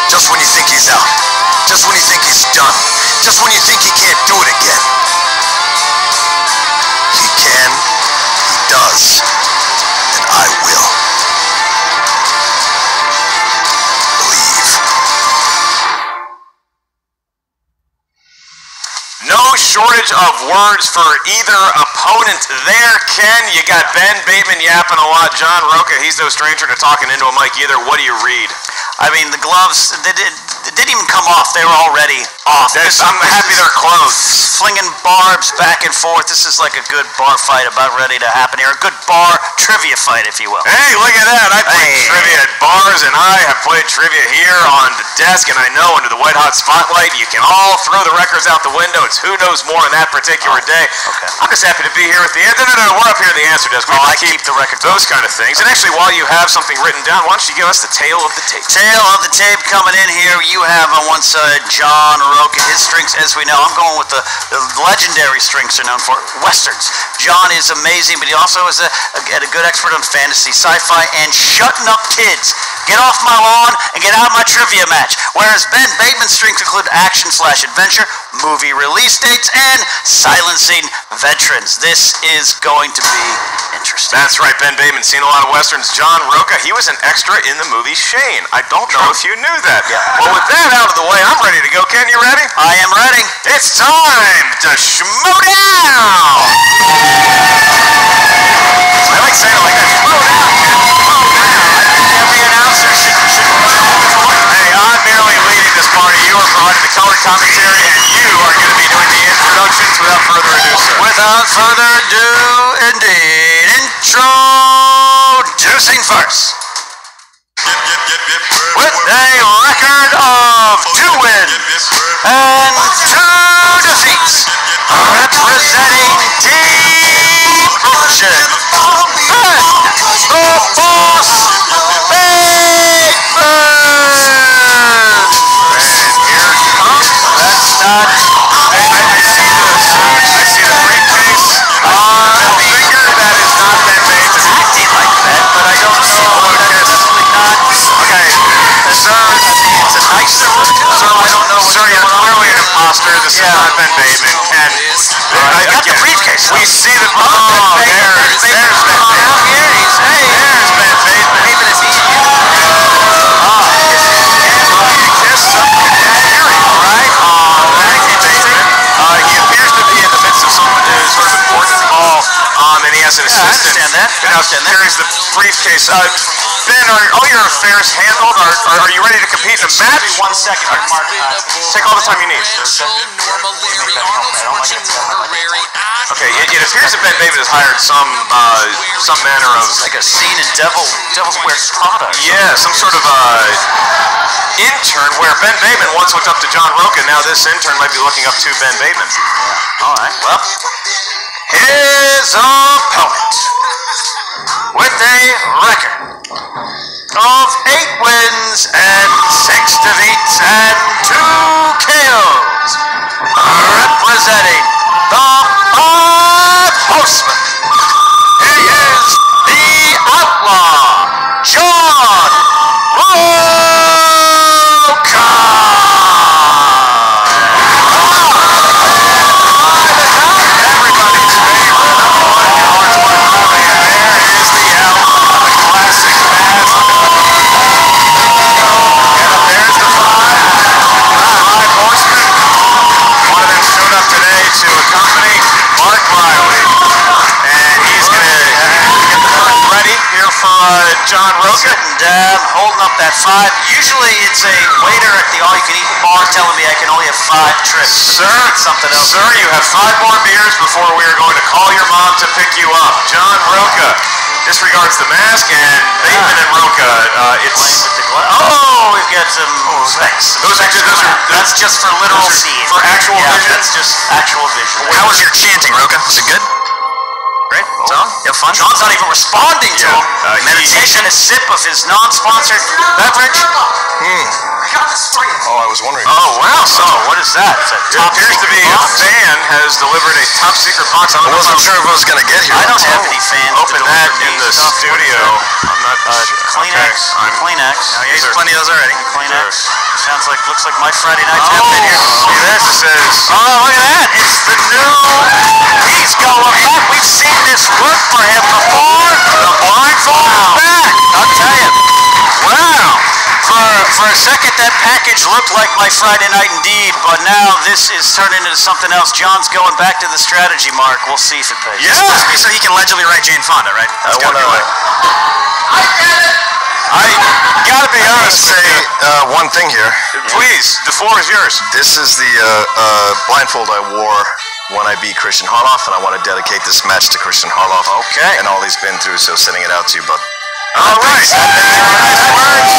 Just when you think he's out, just when you think he's done, just when you think he can't do it again, he can, he does, and I will. Believe. No shortage of words for either opponent there, Ken. You got Ben Bateman yapping a lot. John Rocha, he's no stranger to talking into a mic either. What do you read? I mean, the gloves, they didn't even come off. They were already off. I'm happy they're closed. Flinging barbs back and forth. This is like a good bar fight about ready to happen here. A good bar trivia fight, if you will. Hey, look at that. I played trivia at bars, and I have played trivia here on the desk, and I know under the white-hot spotlight, you can all throw the records out the window. It's who knows more on that particular day. Okay. I'm just happy to be here at the end. No, we're up here at the answer desk. I keep the records. Those kind of things. And actually, while you have something written down, why don't you give us the tale of the tape? Tale of the tape coming in here. You have on one side John Rocha. His strengths, as we know, I'm going with the legendary strengths are known for westerns. John is amazing, but he also is a good expert on fantasy, sci-fi, and shutting up kids. Get off my lawn and get out of my trivia match. Whereas Ben Bateman's strengths include action/adventure, movie release dates, and silencing veterans. This is going to be interesting. That's right, Ben Bateman, seen a lot of westerns. John Rocha, he was an extra in the movie Shane. I don't know if you knew that. Yeah. Well, with that out of the way, I'm ready to go. Ken, you ready? I am ready. It's time to Schmoedown! I like saying it like that. Schmoedown, man. Schmoedown. I think every announcer should Hey, I'm merely leading this party. You are providing the color commentary, and you are going to be doing the introductions without further ado, sir. Without further ado, indeed, introducing first. With a record of 2 wins and 2 defeats, representing Team Rocha, the Boss Bateman. And here comes. That's not. I see the briefcase. Middle finger. That is not Ben Bateman. Acting like that, but I don't know. That's definitely not. Okay, sir. It's a nicer look. Sir, I don't know. Sir, you're clearly an imposter. This is not Ben Bateman. And I got the briefcase. We see that. Oh, there's Ben Bateman. Here he's. Hey, There's Ben Bateman. Bateman is he? Kiss something. All right. Thank you, Bateman. He appears to be in the midst of some sort of important call, and he has an assistant. I understand that. Who now carries the briefcase. Ben, are all your affairs handled? Are you ready to compete in a match? 1 second, Mark. Take all the time you need. Okay, it appears that Ben Bateman has hired some manner of Like a scene in Devil's Wears Prada. yeah, some sort of intern where Ben Bateman once looked up to John Rocha. Now this intern might be looking up to Ben Bateman. All right. Well, his opponent with a record of 8 wins and 6 defeats and 2 KOs, representing the 5 Horsemen. He is the Outlaw, John Rocha. Everybody's favorite. There is the Outlaw, the classic mask. There's the 5 Horsemen. One of them showed up today to accompany Mark Riley. And he's going to get the first ready here for John Rocha. Sitting down, holding up that 5. Usually it's a waiter at the all-you-can-eat bar telling me I can only have 5 trips. Sir, Something else. Sir, you have 5 more beers before we are going to call your mom to pick you up. John Rocha disregards the mask, and Bateman and Rocha, it's... Playing with the glove. Oh, we've got some specs. That's just for literal seeing. for actual vision? That's just actual vision. How was your chanting, Rocha? Was it good? Great. Tom, you have fun? John's not even responding to him. Meditation. Taking a sip of his non-sponsored beverage. Oh, I was wondering. Oh, wow. So, What is that? Is that it top appears to be secret a box? fan has delivered a top secret box. I wasn't sure if I was going to get here. I don't have any fans. Open to that deliver in me the stuff. studio. I'm not sure. Kleenex. Okay, Kleenex. These are- plenty of those already. Kleenex. Looks like my Friday nights have been here. See this? It says... Oh, look at that. It's the new... He's going back. We've seen this work for him before. The blindfold is back. I'll tell you. Wow. For a second, that package looked like my Friday night indeed, but now this is turning into something else. John's going back to the strategy, Mark. We'll see if it pays. Yeah. This must be so he can legibly write Jane Fonda, right? I want to I gotta be honest say with you. one thing here. Please, the floor is yours. This is the blindfold I wore when I beat Christian Harloff, and I want to dedicate this match to Christian Harloff. Okay. And all he's been through, so sending it out to you, bud. All right. Nice words.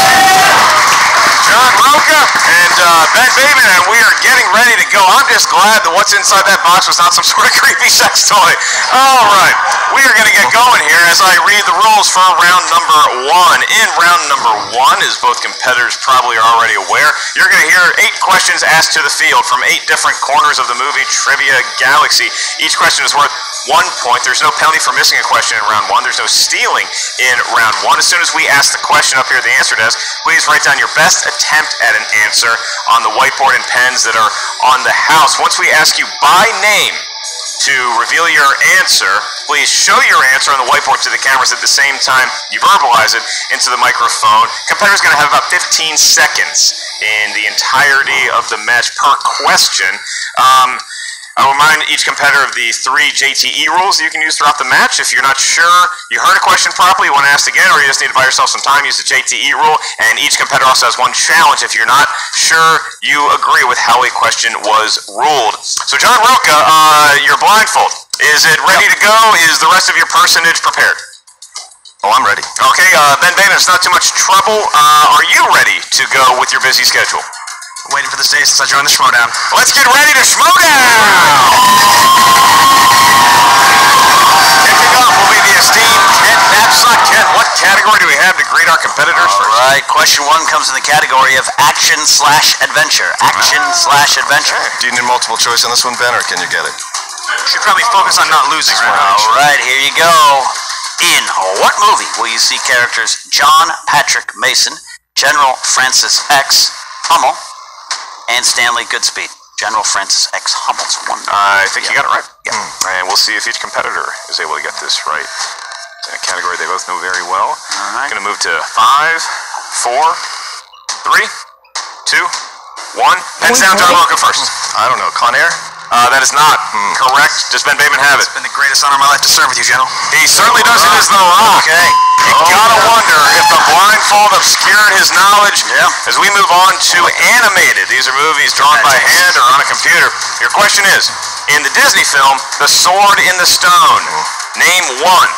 John Rocha and Ben Bateman, and we are getting ready to go. I'm just glad that what's inside that box was not some sort of creepy sex toy. All right. We are going to get going here as I read the rules for round number 1. In round number 1, as both competitors probably are already aware, you're going to hear 8 questions asked to the field from 8 different corners of the movie Trivia Galaxy. Each question is worth 1 point. There's no penalty for missing a question in round 1. There's no stealing in round 1. As soon as we ask the question up here at the answer desk, please write down your best attempt at an answer on the whiteboard and pens that are on the house. Once we ask you by name to reveal your answer, Please show your answer on the whiteboard to the cameras at the same time you verbalize it into the microphone. Competitor's going to have about 15 seconds in the entirety of the match per question. I'll remind each competitor of the 3 JTE rules you can use throughout the match. If you're not sure you heard a question properly, you want to ask again, or you just need to buy yourself some time, use the JTE rule. And each competitor also has one challenge if you're not sure you agree with how a question was ruled. So John Rocha, you're blindfold. Is it ready to go? Is the rest of your personage prepared? Oh, I'm ready. Okay, Ben Bateman, it's not too much trouble. Are you ready to go with your busy schedule? Waiting for this day since I joined the Schmoedown. Let's get ready to Schmoedown! Kicking off will be the esteemed Kent Knapsack. Kent, what category do we have to greet our competitors first? All right, question 1 comes in the category of action/adventure. Action/adventure. Okay. Do you need multiple choice on this one, Ben, or can you get it? Should probably focus on not losing, right? All right, here you go. In what movie will you see characters John Patrick Mason, General Francis X. Hummel, and Stanley Goodspeed? General Francis X. Hummel's one. I think you got it right. Yeah. And we'll see if each competitor is able to get this right. In a category they both know very well. All right. Going to move to 5, 4, 3, 2, 1. Pens down, John Rocha first. I don't know. Con Air? That is not correct. Does Ben Bateman have it? It's been the greatest honor of my life to serve with you, General. He certainly does. It is the Rock. Okay. You gotta wonder if the blindfold obscured his knowledge. Yeah. As we move on to animated, these are movies drawn by hand or on a computer. Your question is, in the Disney film, The Sword in the Stone, name one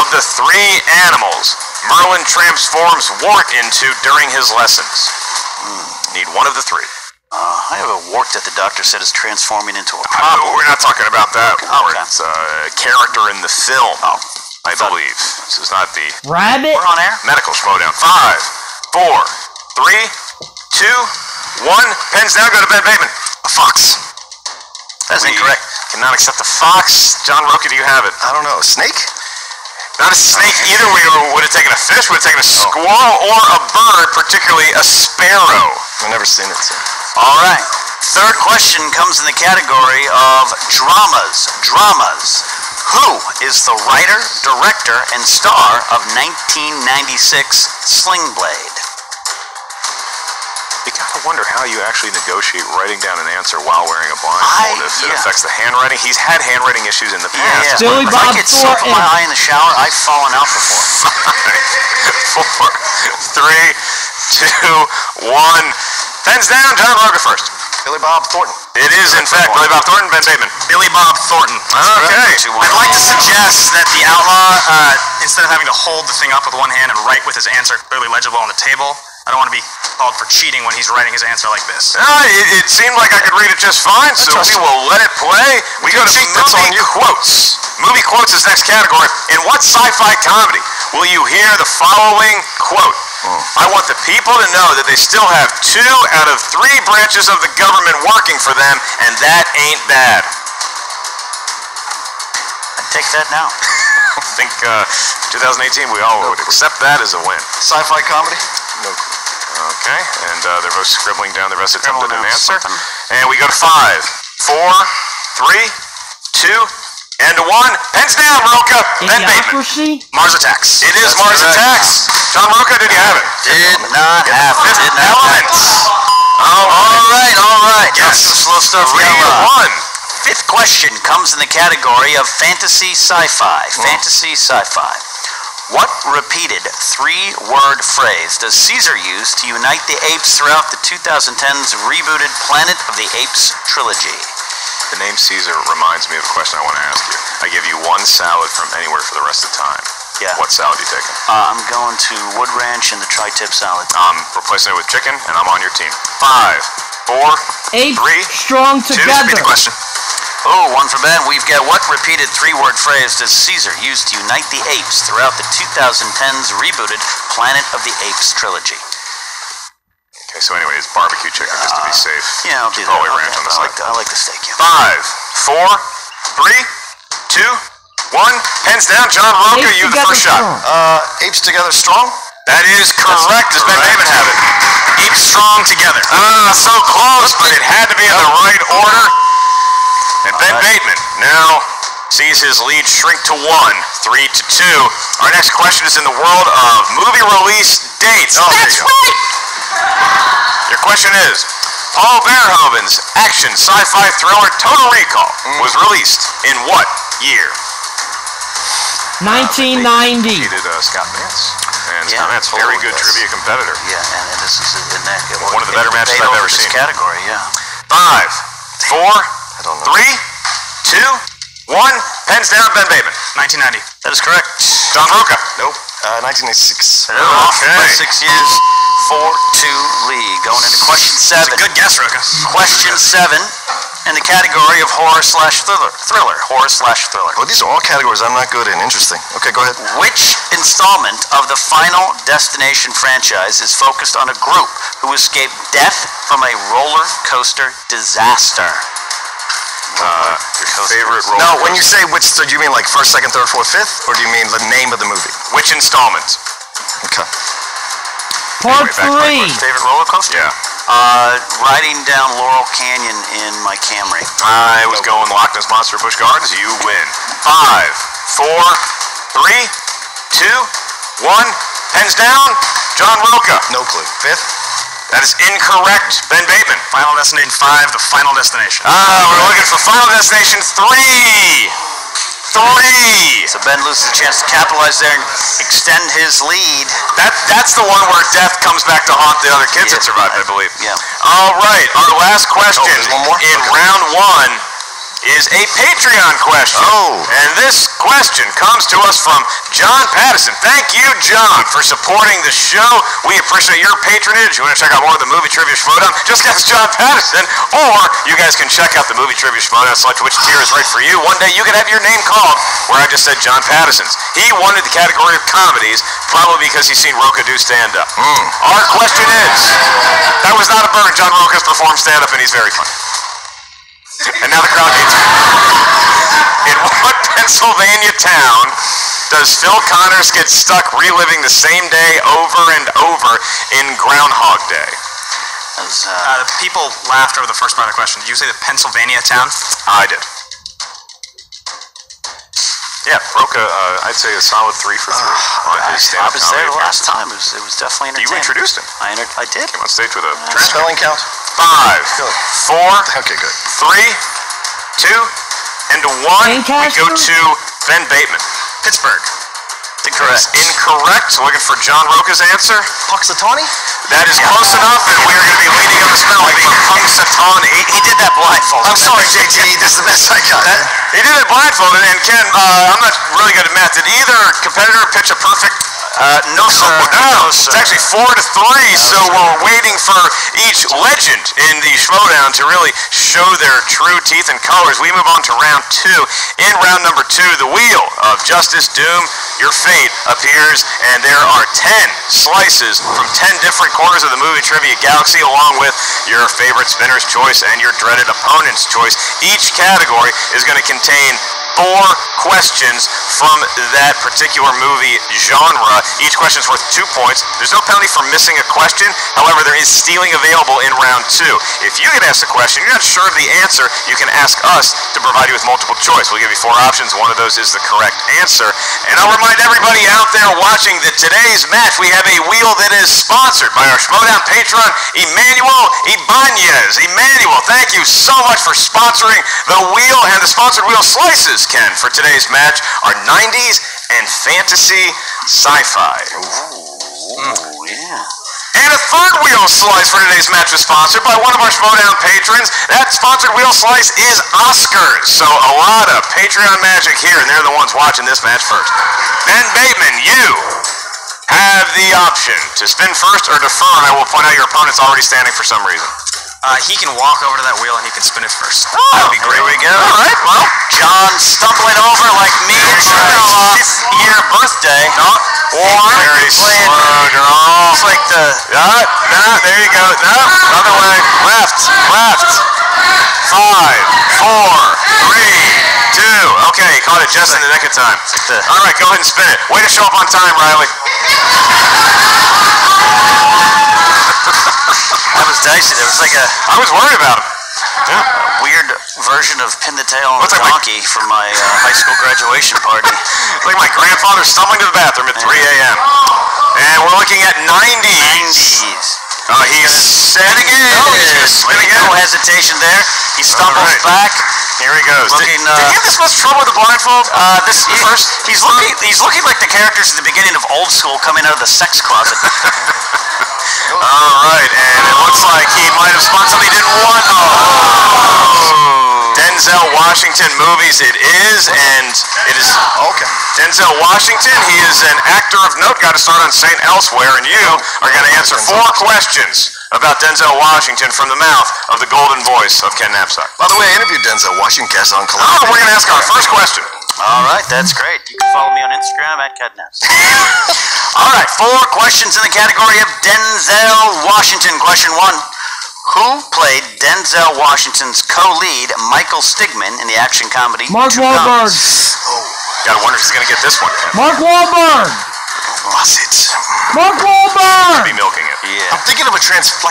of the 3 animals Merlin transforms Wart into during his lessons. Need one of the 3. I have a wart that the doctor said is transforming into a problem. We're not talking about that wart. Okay. It's a character in the film, I believe. This is not the Rabbit? We're on air. medical Schmoedown. 5, 4, 3, 2, 1. Pens down, go to Ben Bateman. A fox. That's We incorrect. cannot accept a fox. John Rocha, do you have it? I don't know. A snake? Not a snake either. We would have taken a fish, would have taken a squirrel, or a bird, particularly a sparrow. I've never seen it, so. All right. Third question comes in the category of dramas. Dramas. Who is the writer, director, and star of 1996 Sling Blade? You gotta wonder how you actually negotiate writing down an answer while wearing a blindfold if it affects the handwriting. He's had handwriting issues in the past. Billy If Bob I get soap in Thornton. my eye in the shower, I've fallen out before. 5, 4, 3, 2, 1. Pens down, John Rocha first. Billy Bob Thornton. It is, in fact, Billy Bob Thornton, Ben Bateman. Billy Bob Thornton. Okay. I'd like to suggest that the outlaw, instead of having to hold the thing up with one hand and write with his answer clearly legible on the table, I don't want to be called for cheating when he's writing his answer like this. It seemed like I could read it just fine, so we will let it play. We go to movie quotes. Movie quotes is next category. In what sci-fi comedy will you hear the following quote? I want the people to know that they still have 2 out of 3 branches of the government working for them, and that ain't bad. I'd take that now. I think 2018 we all would accept that as a win. Sci-fi comedy? No. Okay, and they're both scribbling down the rest of attempted an answer. Something. And we go to 5, 4, 3, 2, and 1. Pens down, Rocha. Ben Bateman. Idiocracy? Mars Attacks. It is Mars Attacks. John Rocha, did you have it? Did not have it. Fifth Did not have Element. it. All right. Yes. Some slow stuff. 3 Yeah. to 1. Fifth question comes in the category of fantasy sci-fi. Fantasy sci-fi. What repeated 3-word phrase does Caesar use to unite the apes throughout the 2010's rebooted Planet of the Apes trilogy? The name Caesar reminds me of a question I want to ask you. I give you 1 salad from anywhere for the rest of the time. Yeah. What salad are you taking? I'm going to Wood Ranch and the tri-tip salad. I'm replacing it with chicken, and I'm on your team. 5, 4, Apes 3, strong 2. together. Repeat the question. Oh, 1 for Ben. We've got what repeated 3-word phrase does Caesar use to unite the apes throughout the 2010's rebooted Planet of the Apes trilogy? Okay, so anyway, it's barbecue chicken, just to be safe. Yeah, I'll do that. Chipotle ranch on the side. I like the steak. Yeah. 5, 4, 3, 2, 1. Pens down, John Rocha. Apes You the together first shot. strong. Apes Together Strong? That is correct. Does Ben Bateman have it? Apes strong together. So close, but it had to be in the right order. And Ben Bateman now sees his lead shrink to 1, 3-2. Our next question is in the world of movie release dates. Oh, That's right! Your question is, Paul Verhoeven's action sci-fi thriller Total Recall was released in what year? 1990. Cheated Scott Vance. And Scott Vance, very good trivia competitor. Yeah, and this is in that. One of the better matches I've ever seen. Category, yeah. 5, 4, 3, 2, 1. Pens down, Ben Bateman. 1990. That is correct. John Rocha. Nope. 1986. Okay. 6 years, 4-2 lead. Going into question 7. Good guess, Rocha. Question 7 in the category of horror/thriller. Horror/thriller. Well, these are all categories I'm not good in. Interesting. Okay, go ahead. Which installment of the Final Destination franchise is focused on a group who escaped death from a roller coaster disaster? Your favorite roller Now, when you say which, so do you mean like first, second, third, fourth, fifth, or do you mean the name of the movie? Which installment? Okay. Part Back to my 3. question. Favorite roller coaster? Yeah. Riding down Laurel Canyon in my Camry. I was going Loch Ness Monster Busch Gardens. You win. 5, 4, 3, 2, 1. Pens down. John Rocha. No clue. Fifth? That is incorrect. Ben Bateman. Final Destination 5, The Final Destination. We're looking for Final Destination 3. 3. So Ben loses a chance to capitalize there and extend his lead. That's the one where death comes back to haunt the other kids that survived, I believe. Yeah. All right. Our last question there's one more? in round 1 is a Patreon question. Oh. And this question comes to us from John Patterson. Thank you, John, for supporting the show. We appreciate your patronage. You want to check out more of the Movie Trivia Schmoedown? Just ask John Patterson. Or you guys can check out the Movie Trivia Schmoedown, select which tier is right for you. One day you could have your name called where I just said John Patterson's. He wanted the category of comedies, probably because he's seen Rocha do stand-up. Our question is, that was not a burn. John Rocha's performed stand-up and he's very funny. And now the crowd hates me. In what Pennsylvania town does Phil Connors get stuck reliving the same day over and over in Groundhog Day? The people laughed over the first part of the question. Did you say the Pennsylvania town? I did. Yeah, Rocha, I'd say a solid 3 for 3 on his stand-up I was there comedy the last appearance. time. It was definitely You entertaining. introduced him. I did. Came on stage with a transcript. Spelling count? 5, 4, Okay, good. 3, 2, and 1. We Lancaster? go to Ben Bateman. Pittsburgh. Incorrect. Incorrect. Looking for John Rocha's answer. Punxsutawney? That is close enough, and we are going to be leading on the spelling for Punxsutawney. He did that blindfolded. I'm sorry, JT. This is the best I got. He did it blindfolded, and Ken, I'm not really good at math. Did either competitor pitch a perfect? No, sir. No, it's actually 4-3, so we're waiting for each legend in the Schmoedown to really show their true teeth and colors. We move on to round 2. In round number 2, the Wheel of Justice, Doom, your fate appears, and there are 10 slices from 10 different corners of the movie trivia galaxy, along with your favorite spinner's choice and your dreaded opponent's choice. Each category is going to contain 4 questions from that particular movie genre. Each question is worth 2 points. There's no penalty for missing a question. However, there is stealing available in round 2. If you get asked a question, you're not sure of the answer, you can ask us to provide you with multiple choice. We'll give you 4 options. One of those is the correct answer. And I'll remind everybody out there watching that today's match, we have a wheel that is sponsored by our Schmoedown patron, Emmanuel Ibanez. Emmanuel, thank you so much for sponsoring the wheel, and the sponsored wheel slices, Ken, for today's match are 90s and fantasy sci-fi. Ooh, yeah. And a third wheel slice for today's match was sponsored by one of our Schmoedown patrons. That sponsored wheel slice is Oscars. So a lot of Patreon magic here, and they're the ones watching this match first. Ben Bateman, you have the option to spin first or defer, and I will point out your opponent's already standing for some reason. He can walk over to that wheel and he can spin it first. That'd be great. Here we go. All right, well, John stumbling over like me at your 5th-year birthday. or very slow draw. It's like the... there you go. No, other way. Left. 5, 4, 3, 2. Okay, caught it just in the nick of time. All right, go ahead and spin it. Way to show up on time, Riley. That was dicey. There was like a... I was worried about him. Yeah. weird version of Pin the Tail on the Donkey from my high school graduation party. Like my grandfather stumbling to the bathroom at 3 a.m. And we're looking at 90s. He said again. No hesitation there. He stumbles back. Here he goes. Did he have this much trouble with the blindfold? He's looking like the characters at the beginning of Old School coming out of the sex closet. All right, and it looks like he might have spun something he didn't want. Denzel Washington movies it is, and it is Denzel Washington. He is an actor of note. Got to start on St. Elsewhere, and you are going to answer 4 questions about Denzel Washington from the mouth of the golden voice of Ken Knapsack. By the way, I interviewed Denzel Washington cast on Columbia. We're going to ask our first question. All right, that's great. You can follow me on Instagram at @KatNaps. All right, 4 questions in the category of Denzel Washington. Question 1. Who played Denzel Washington's co-lead, Michael Stigman, in the action comedy Mark Wahlberg. Gotta wonder if he's gonna get this one. Mark Wahlberg. Was it? Mark Wahlberg. Be milking it. Yeah. I'm thinking of like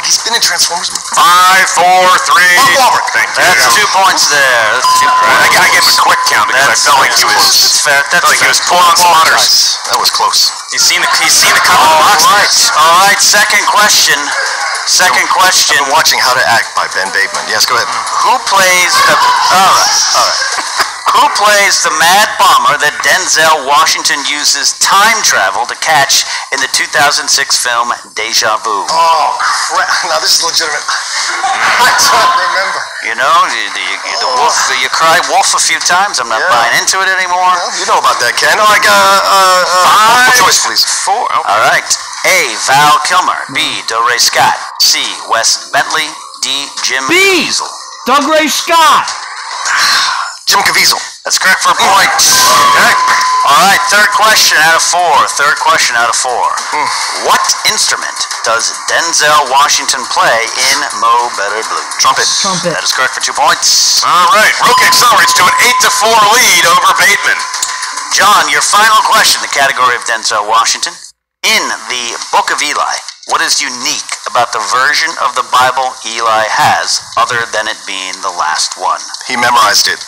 he's been in Transformers. 5, 4, 3. Mark Wahlberg. Thank you. That's 2 points there. That's 2 points. I gave him a quick count because I felt like he was. That's fair. He was pulling on spotters. That was close. He's seen the couple of boxes. All right. Second question. I've been watching How to Act by Ben Bateman. Yes, go ahead. Who plays the... All right. Who plays the mad bomber that Denzel Washington uses time travel to catch in the 2006 film Deja Vu? Oh, crap. Now, this is legitimate. I don't remember. You know, you cry wolf a few times. I'm not buying into it anymore. Well, you know about that, Ken. Oh, I got 5 choice, please. 4. Okay. All right. A. Val Kilmer. B. Doré Scott. C. Wes Bentley. D. Jim Caviezel. Doug Ray Scott. Jim Caviezel. That's correct for a point. Okay. All right. Third question out of 4. What instrument does Denzel Washington play in Mo Better Blue? Trumpet. That is correct for 2 points. All right. Rocha accelerates to an 8-4 lead over Bateman. John, your final question, the category of Denzel Washington. In the Book of Eli, what is unique about the version of the Bible Eli has, other than it being the last one? He memorized it.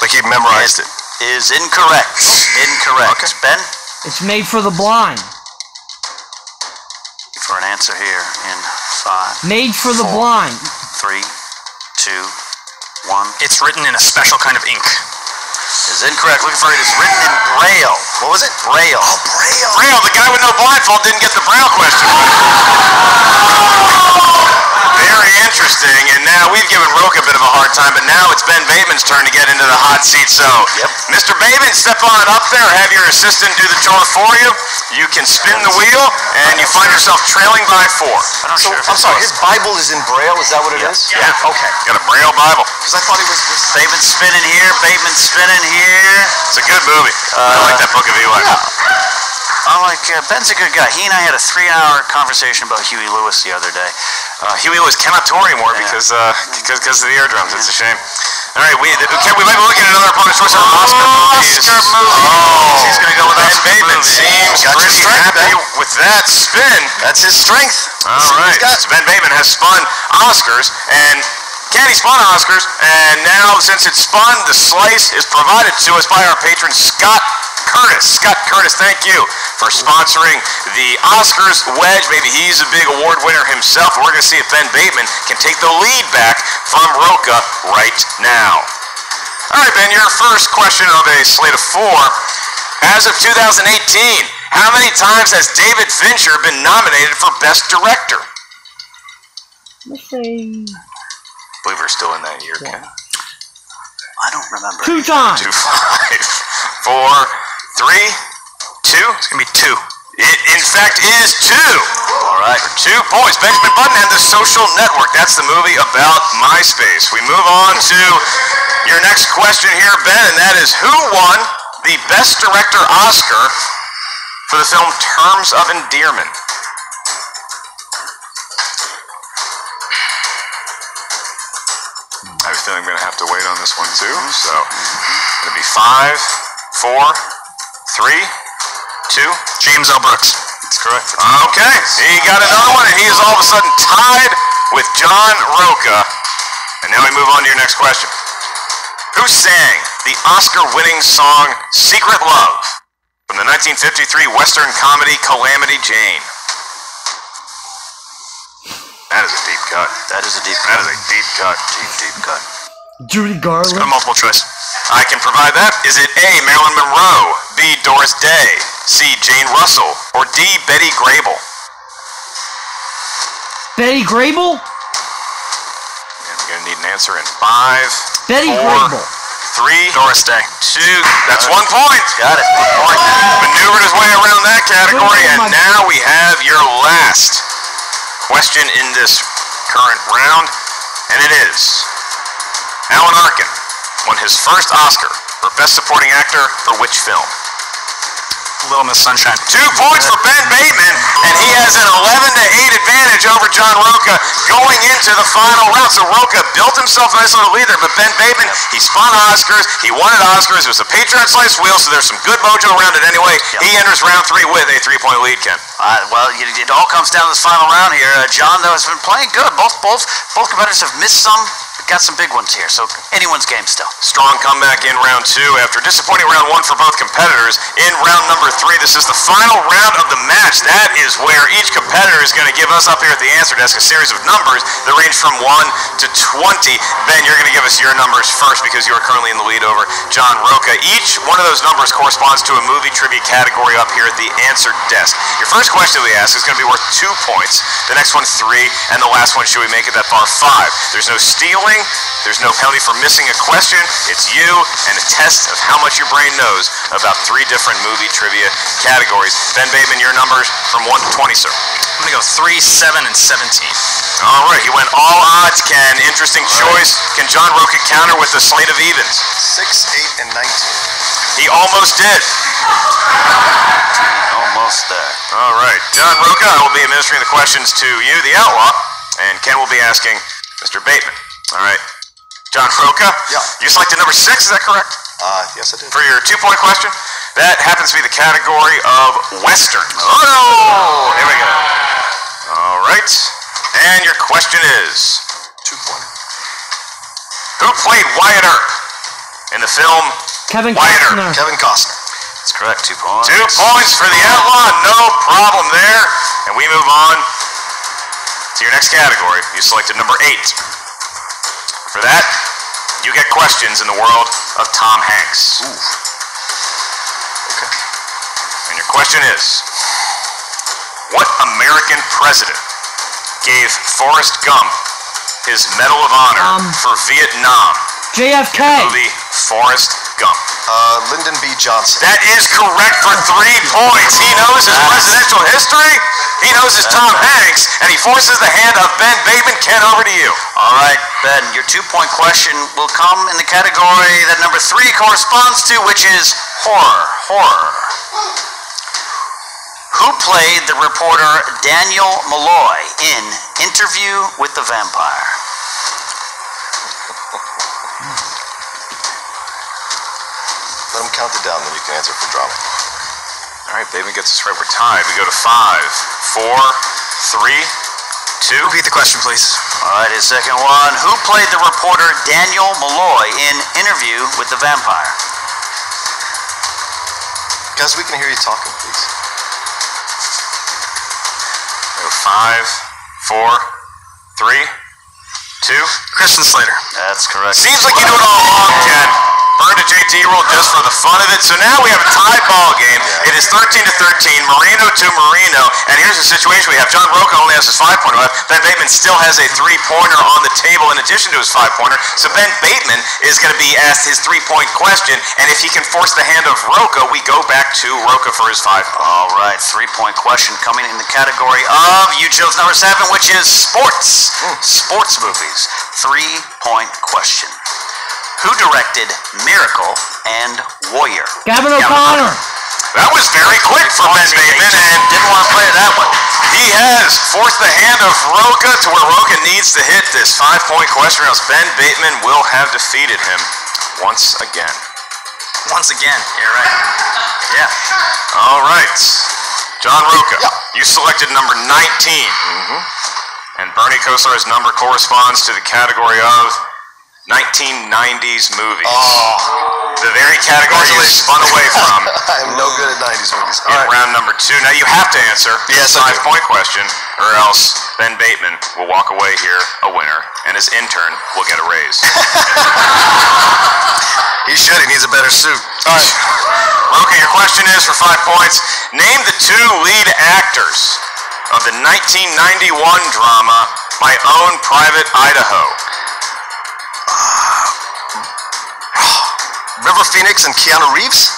Like he memorized it. Is incorrect. Incorrect. Okay. Ben? It's made for the blind. For an answer here in 5. Made for the 4, blind. 3, 2, 1. It's written in a special kind of ink. Is incorrect. Looking for it. It's written in Braille. What was it? Braille. Oh, Braille. Braille, the guy with no blindfold didn't get the Braille question. Very interesting, and now we've given Rocha a bit of a hard time, but now it's Ben Bateman's turn to get into the hot seat. So, Mr. Bateman, step on up there, have your assistant do the chore for you. You can spin the wheel, and you find yourself trailing by 4. I'm sorry, his Bible is in Braille? Is that what it is? Yeah. Okay. Got a Braille Bible. Because I thought he was... Bateman spinning here. Bateman spinning here. It's a good movie. I like that Book of Eli. Ben's a good guy. He and I had a 3-hour conversation about Huey Lewis the other day. Huey Lewis cannot tour anymore because of the eardrums. It's a shame. All right, we might be looking at another opponent's choice of Oscar movies. He's going to go with Ben Bateman. Seems pretty happy with that spin. That's his strength. All right. So Ben Bateman has spun Oscars, and Candy spun Oscars, and now since it's spun, the slice is provided to us by our patron Scott Curtis. Scott Curtis, thank you for sponsoring the Oscars wedge. Maybe he's a big award winner himself. We're going to see if Ben Bateman can take the lead back from Rocha right now. All right, Ben, your first question of a slate of 4. As of 2018, how many times has David Fincher been nominated for Best Director? Let's say... I believe we're still in that year, Ken. I don't remember. 2 times. 2, 5, 4, 3, 2. It's going to be 2. It, in fact, is 2. All right, for 2 points. Benjamin Button and The Social Network. That's the movie about MySpace. We move on to your next question here, Ben, and that is who won the Best Director Oscar for the film Terms of Endearment? I have a feeling I'm going to have to wait on this one too. So, it's going to be 5, 4, 3, 2. James L. Brooks. That's correct. Okay, he got another one, and he is all of a sudden tied with John Rocha And now we move on to your next question. Who sang the Oscar-winning song Secret Love from the 1953 Western comedy Calamity Jane? That is a deep cut. That is a deep That cut. is a deep cut. Deep cut. Judy Let's go to Garland. multiple choice. I can provide that. Is it A, Marilyn Monroe, B, Doris Day, C, Jane Russell, or D, Betty Grable? Betty Grable? And we're going to need an answer in 5, Betty 4, Grable. 3, Doris Day, 2. That's 1 point. Got it. 1 point. Maneuvered his way around that category, Oh, and my- now we have your last question in this current round, and it is: Alan Arkin won his first Oscar for Best Supporting Actor for which film? Little Miss Sunshine. 2 points for Ben Bateman, and he has an 11-8 advantage over John Rocha going into the final round. So Rocha built himself a nice little lead there, but Ben Bateman, he spun Oscars, he wanted Oscars. It was a Patreon slice wheel, so there's some good mojo around it anyway. Yep. He enters round 3 with a 3-point lead, Ken. Well, it all comes down to this final round here. John, though, has been playing good. Both competitors have missed some, but got some big ones here. So anyone's game still. Strong comeback in round 2 after disappointing round 1 for both competitors. In round number 3, this is the final round of the match. That is where each competitor is going to give us up here at the answer desk a series of numbers that range from 1 to 20. Ben, you're going to give us your numbers first because you are currently in the lead over John Rocha. Each one of those numbers corresponds to a movie trivia category up here at the answer desk. Your first question we ask is going to be worth 2 points. The next one 3, and the last one, should we make it that far, 5. There's no stealing. There's no penalty for missing a question. It's you and a test of how much your brain knows about 3 different movie trivia categories. Ben Bateman, your numbers from 1 to 20, sir. I'm gonna go 3, 7, and 17. All right, he went all odds, Ken. Interesting choice. Can John Rocha counter with a slate of evens? 6, 8, and 19. He almost did. Almost there. All right, John Rocha, I will be administering the questions to you, the outlaw, and Ken will be asking Mr. Bateman. All right, John Rocha. Yeah. You selected number 6, is that correct? Yes, I did. For your 2-point question, that happens to be the category of Westerns. Oh no! Here we go. All right, and your question is: 2-point. Who played Wyatt Earp in the film Kevin Wyatt Earp? Costner. Kevin Costner. That's correct. 2 points. 2 points for the outlaw, no problem there. And we move on to your next category. You selected number 8. For that, you get questions in the world of Tom Hanks. Ooh. Okay. And your question is: what American president gave Forrest Gump his Medal of Honor for Vietnam? JFK. Movie Forrest Gump. Lyndon B. Johnson. That is correct for 3 points. He knows his presidential history, he knows his Tom Hanks, and he forces the hand of Ben Bateman. Ken, over to you. All right, Ben, your 2-point question will come in the category that number 3 corresponds to, which is horror. Who played the reporter Daniel Malloy in Interview with the Vampire? Let him count it down, then you can answer for drama. All right, Bateman gets us right. We're tied. We go to 5, 4, 3, 2. Repeat the question, please. All right, his second one. Who played the reporter Daniel Malloy in Interview with the Vampire? Guys, we can hear you talking, please. We go 5, 4, 3, 2. Kristen Slater. That's correct. Seems like you do it all along, Ken. Burned a JT rule just for the fun of it. So now we have a tied ball game. It is 13 to 13, Marino to Marino. And here's the situation we have. John Rocha only has his 5-pointer left. Ben Bateman still has a 3-pointer on the table in addition to his 5-pointer. So Ben Bateman is going to be asked his 3-point question. And if he can force the hand of Rocha, we go back to Rocha for his 5. All right, 3-point question coming in the category of, you chose number 7, which is sports. Sports movies. 3-point question. Who directed Miracle and Warrior? Gavin O'Connor. That was very quick for Ben Bateman, and Didn't want to play that one. he has forced the hand of Rocha to where Rocha needs to hit this 5-point question, or else Ben Bateman will have defeated him once again. Once again. You're right. Yeah. All right. John Rocha, Yeah. you selected number 19. And Bernie Kosar's number corresponds to the category of 1990s movies. Oh. The very category you spun away from. I'm no good at 90s movies. In round number 2. Now you have to answer. Yes, the I do. 5-point question, or else Ben Bateman will walk away here a winner, and his intern will get a raise. He should. He needs a better suit. All right. Rocha, your question is for 5 points. Name the 2 lead actors of the 1991 drama My Own Private Idaho. River Phoenix and Keanu Reeves?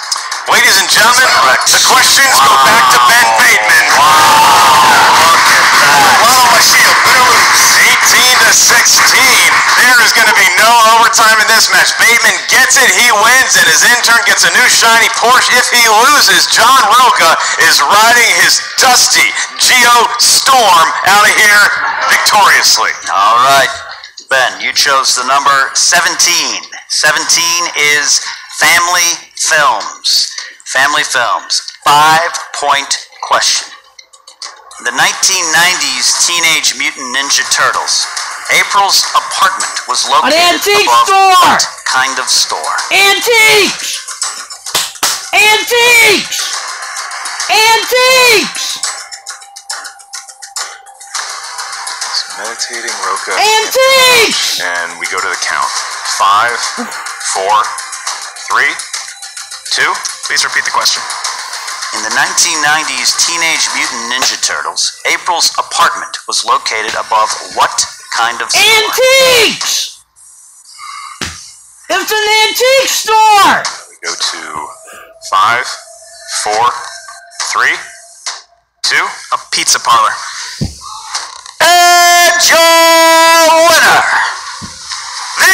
Ladies and gentlemen, the questions go back to Ben Bateman. Wow, my shield. Win or lose? 18-16. There is going to be no overtime in this match. Bateman gets it, he wins, and his intern gets a new shiny Porsche. If he loses, John Rocha is riding his dusty Geo Storm out of here victoriously. All right, Ben, you chose the number 17. 17 is Family Films. Family Films. 5-point question. The 1990s Teenage Mutant Ninja Turtles. April's apartment was located antique above store! what kind of store? Antiques! Antiques! Antiques! Meditating Rocha. Antiques! And we go to the count. 5, 4, 3, 2. Please repeat the question. In the 1990s Teenage Mutant Ninja Turtles, April's apartment was located above what kind of store? Antiques! It's an antique store! We go to 5, 4, 3, 2. A pizza parlor. And your winner, the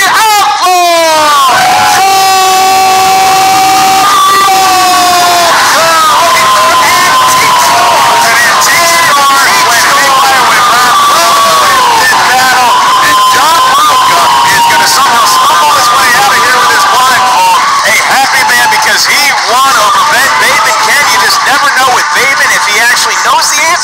Outlaw!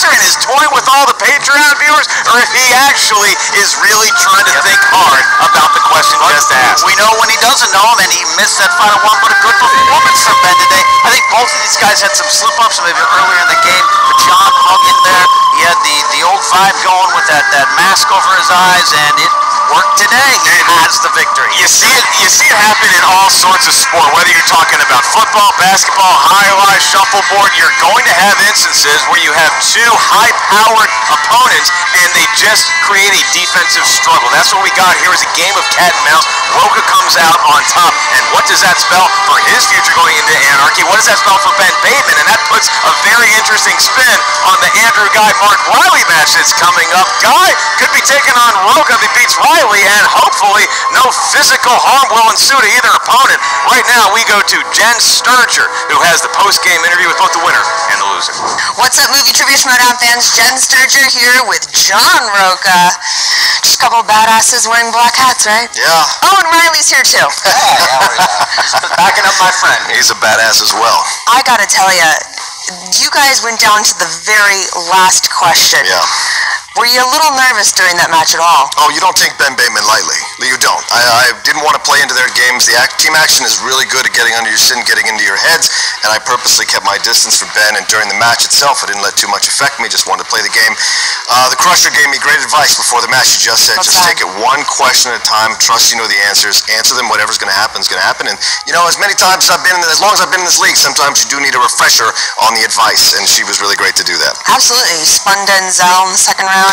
And is toying with all the Patreon viewers, or if he actually is really trying to think hard about the question just asked. We know when he doesn't know him, and he missed that final one, but a good performance from Ben today. I think both of these guys had some slip-ups maybe earlier in the game, but John hung in there. He had the old vibe going with that mask over his eyes, and it worked today. He has the victory. You see it happen in all sorts of sport, whether you're talking about football, basketball, high-rise, shuffleboard. You're going to have instances where you have 2 high-powered opponents, and they just create a defensive struggle. That's what we got here is a game of cat and mouse. Rocha comes out on top, and what does that spell for his future going into Anarchy? What does that spell for Ben Bateman? And that puts a very interesting spin on the Andrew Guy Mark Riley match that's coming up. Guy could be taking on Rocha if he beats Riley, and hopefully no physical harm will ensue to either opponent. Right now we go to Jen Sturger, who has the post-game interview with both the winner and the loser. What's up, Movie Trivia Schmoedown fans? Jen Sturger here with John Rocha. Just a couple of badasses wearing black hats, right? Yeah. Oh, and Riley's here too. Backing up my friend. He's a badass as well. I gotta tell you, you guys went down to the very last question. Yeah. Were you a little nervous during that match at all? Oh, you don't take Ben Bateman lightly. You don't. I didn't want to play into their games. The team action is really good at getting under your skin, getting into your heads, and I purposely kept my distance from Ben, and during the match itself, I didn't let too much affect me, just wanted to play the game. The Crusher gave me great advice before the match. He just said, What's just that? take it one question at a time, trust you know the answers, answer them, whatever's going to happen is going to happen, and you know, as many times as long as I've been in this league, sometimes you do need a refresher on the advice, and she was really great to do that. Absolutely. You spun Denzel in the second round.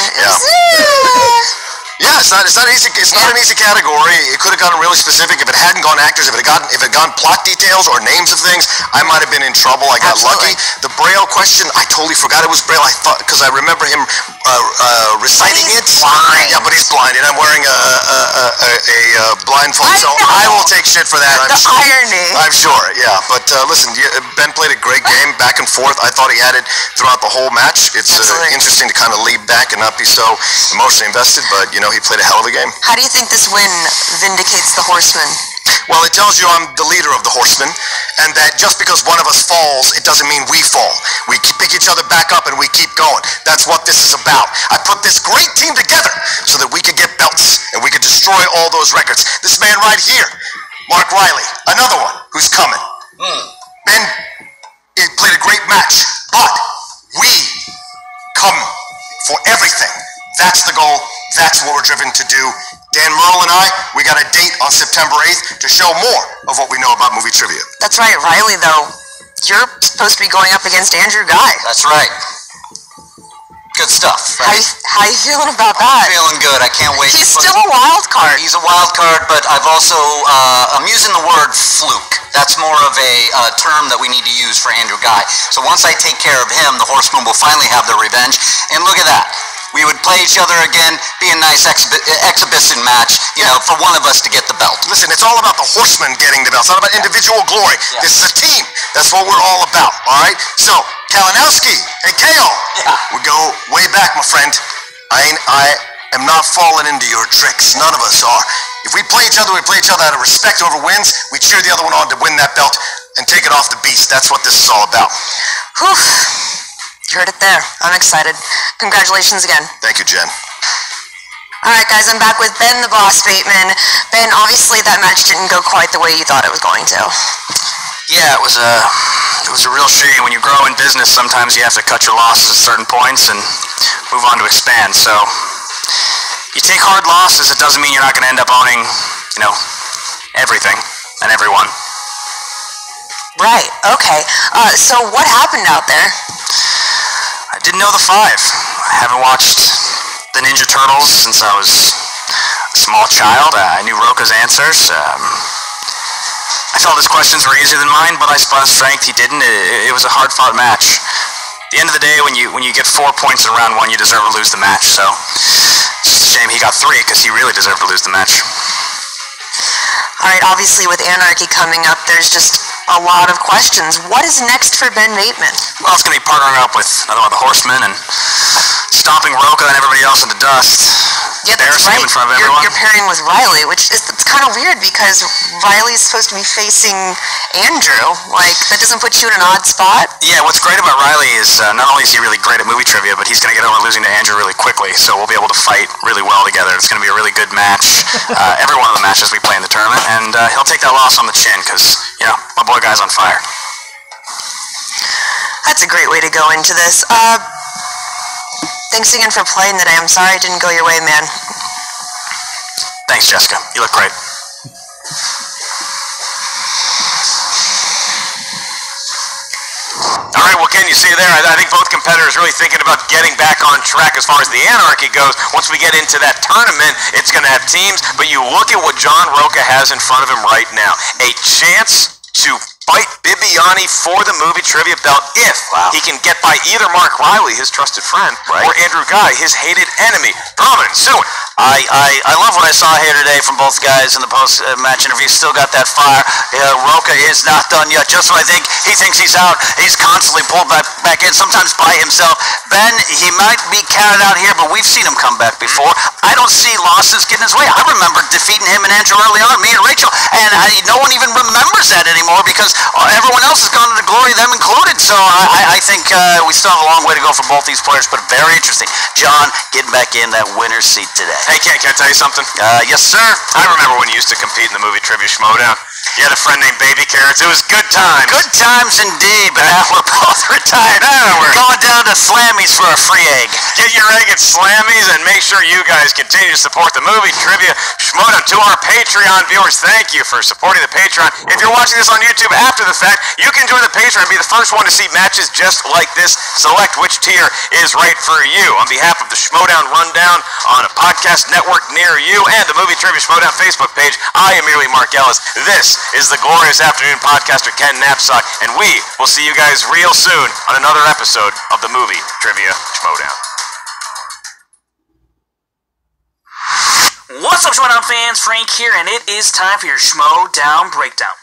Yeah, it's not easy. It's not an easy category. It could have gotten really specific if it hadn't gone actors. If it had gone plot details or names of things, I might have been in trouble. I got lucky. The Braille question, I totally forgot it was Braille. I thought because I remember him reciting it. Blind. Yeah, but he's blind, and I'm wearing a blindfold, so I will take shit for that. I'm sure. Irony. I'm sure. Yeah, but listen, Ben played a great game, back and forth. I thought he had it throughout the whole match. It's interesting to kind of lead back and not be so emotionally invested, but you know, he played a hell of a game. How do you think this win vindicates the Horsemen? Well, it tells you I'm the leader of the Horsemen, and that just because one of us falls, it doesn't mean we fall. We pick each other back up and we keep going. That's what this is about. I put this great team together so that we could get belts and we could destroy all those records. This man right here, Mark Riley, another one who's coming. Ben, it played a great match, but we come for everything. That's the goal. That's what we're driven to do. Dan Merle and I, we got a date on September 8th to show more of what we know about movie trivia. That's right, Riley, though. You're supposed to be going up against Andrew Guy. That's right. Good stuff. Right? How you feeling about that? Feeling good. I can't wait. He's still a wild card. He's a wild card, but I've also, I'm using the word fluke. That's more of a term that we need to use for Andrew Guy. So once I take care of him, the Horsemen will finally have their revenge. And look at that. We would play each other again, be a nice exhibition match, you know, for one of us to get the belt. Listen, it's all about the Horsemen getting the belt. It's not about individual glory. Yeah. This is a team. That's what we're all about, all right? So, Kalinowski and KO, we go way back, my friend. I am not falling into your tricks. None of us are. If we play each other, we play each other out of respect. Whoever wins, we cheer the other one on to win that belt and take it off the beast. That's what this is all about. Whew. You heard it there. I'm excited. Congratulations again. Thank you, Jen. All right, guys, I'm back with Ben the Boss Bateman. Ben, obviously that match didn't go quite the way you thought it was going to. Yeah, it was a real shame. When you grow in business, sometimes you have to cut your losses at certain points and move on to expand. So you take hard losses. It doesn't mean you're not going to end up owning, you know, everything and everyone. Right. Okay. So what happened out there? I didn't know the five. I haven't watched the Ninja Turtles since I was a small child. I knew Rocha's answers. I felt his questions were easier than mine, but I saw his strength. He didn't. It was a hard-fought match. At the end of the day, when you get 4 points in round one, you deserve to lose the match. So it's just a shame he got 3 because he really deserved to lose the match. All right. Obviously, with Anarchy coming up, there's just a lot of questions. What is next for Ben Bateman? Well, it's going to be partnering up with another one of the Horsemen and stomping Rocha and everybody else in the dust. Yeah, that's right. Embarrassing him in front of everyone. You're pairing with Riley, which is it's kind of weird because Riley's supposed to be facing Andrew. Like, that doesn't put you in an odd spot? Yeah, what's great about Riley is not only is he really great at movie trivia, but he's going to get over losing to Andrew really quickly, so we'll be able to fight really well together. It's going to be a really good match, every one of the matches we play in the tournament, and he'll take that loss on the chin because, you know, my boy guy's on fire. That's a great way to go into this. Thanks again for playing today. I'm sorry it didn't go your way, man. Thanks, Jessica. You look great. All right, well, Ken, you see there, I think both competitors really thinking about getting back on track as far as the Anarchy goes. Once we get into that tournament, it's going to have teams, but you look at what John Rocha has in front of him right now. A chance to fight Bibiani for the movie trivia belt if he can get by either Mark Riley, his trusted friend, or Andrew Guy, his hated enemy. Drummond, soon. I love what I saw here today from both guys in the post-match interview. Still got that fire. Rocha is not done yet. Just when I think he thinks he's out, he's constantly pulled back in, sometimes by himself. Ben, he might be counted out here, but we've seen him come back before. I don't see losses getting his way. I remember defeating him and Andrew early on, me and Rachel, and no one even remembers that anymore because everyone else has gone to the glory, them included. So I think we still have a long way to go for both these players, but very interesting. John getting back in that winner's seat today. Hey, Ken, can I tell you something? Yes, sir. I remember when you used to compete in the movie trivia Schmoedown. You had a friend named Baby Carrots. It was good times. Good times indeed, but now we're both retired. We're going down to Slammies for a free egg. Get your egg at Slammies and make sure you guys continue to support the movie trivia Schmoedown. To our Patreon viewers, thank you for supporting the Patreon. If you're watching this on YouTube after the fact, you can join the Patreon and be the first one to see matches just like this. Select which tier is right for you. On behalf of the Schmoedown Rundown on a podcast network near you and the Movie Trivia Schmoedown Facebook page, I am merely Mark Ellis. This is the Glorious Afternoon podcaster Ken Knapsack, and we will see you guys real soon on another episode of the Movie Trivia Schmoedown. What's up, Schmoedown fans? Frank here, and it is time for your Schmoedown Breakdown.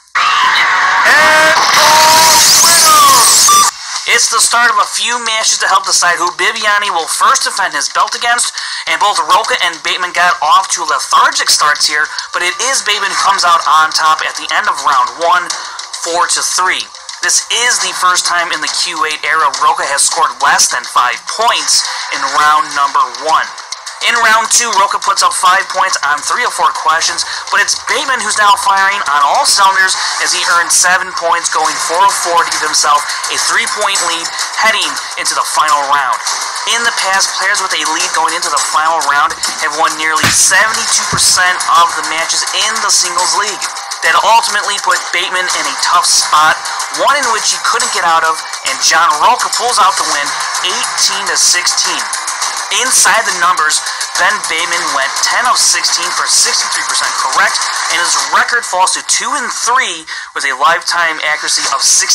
It's the start of a few matches to help decide who Bibiani will first defend his belt against, and both Rocha and Bateman got off to lethargic starts here, but it is Bateman who comes out on top at the end of round 1. 4-3. This is the first time in the Q8 era Rocha has scored less than 5 points in round number 1. In round 2, Rocha puts up 5 points on 3 of 4 questions, but it's Bateman who's now firing on all cylinders as he earned 7 points, going 4 of 4 to give himself a 3-point lead heading into the final round. In the past, players with a lead going into the final round have won nearly 72% of the matches in the singles league. That ultimately put Bateman in a tough spot, one in which he couldn't get out of, and John Rocha pulls out the win 18-16. Inside the numbers, Ben Bateman went 10 of 16 for 63% correct, and his record falls to 2-3 with a lifetime accuracy of 69%.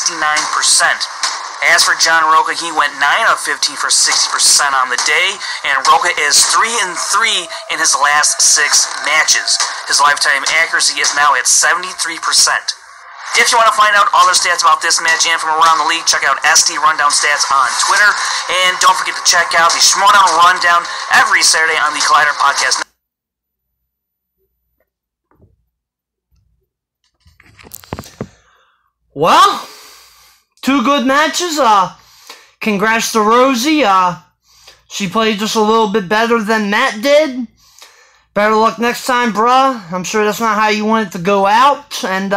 As for John Rocha, he went 9 of 15 for 60% on the day, and Rocha is 3-3 in his last 6 matches. His lifetime accuracy is now at 73%. If you want to find out other stats about this match and from around the league, check out SD Rundown Stats on Twitter. And don't forget to check out the Schmoedown Rundown every Saturday on the Collider Podcast. Well, 2 good matches. Congrats to Rosie. She played just a little bit better than Matt did. Better luck next time, bruh. I'm sure that's not how you want it to go out. And,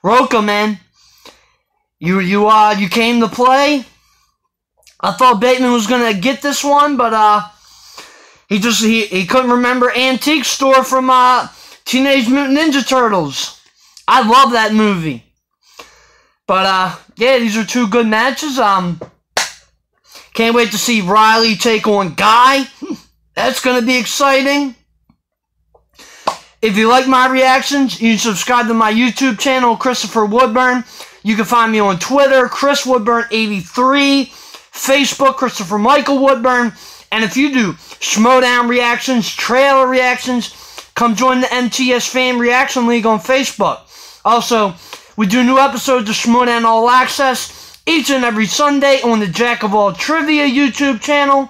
Rocha, man, you came to play. I thought Bateman was gonna get this one, but he couldn't remember Antique Store from Teenage Mutant Ninja Turtles. I love that movie. But yeah, these are 2 good matches. Can't wait to see Riley take on Guy. That's gonna be exciting. If you like my reactions, you can subscribe to my YouTube channel, Christopher Woodburn. You can find me on Twitter, Chris Woodburn83, Facebook, Christopher Michael Woodburn. And if you do Schmoedown reactions, trailer reactions, come join the MTS Fan Reaction League on Facebook. Also, we do new episodes of Schmoedown All Access each and every Sunday on the Jack of All Trivia YouTube channel.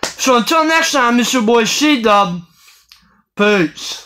So until next time, it's your boy C-Dub. Peace.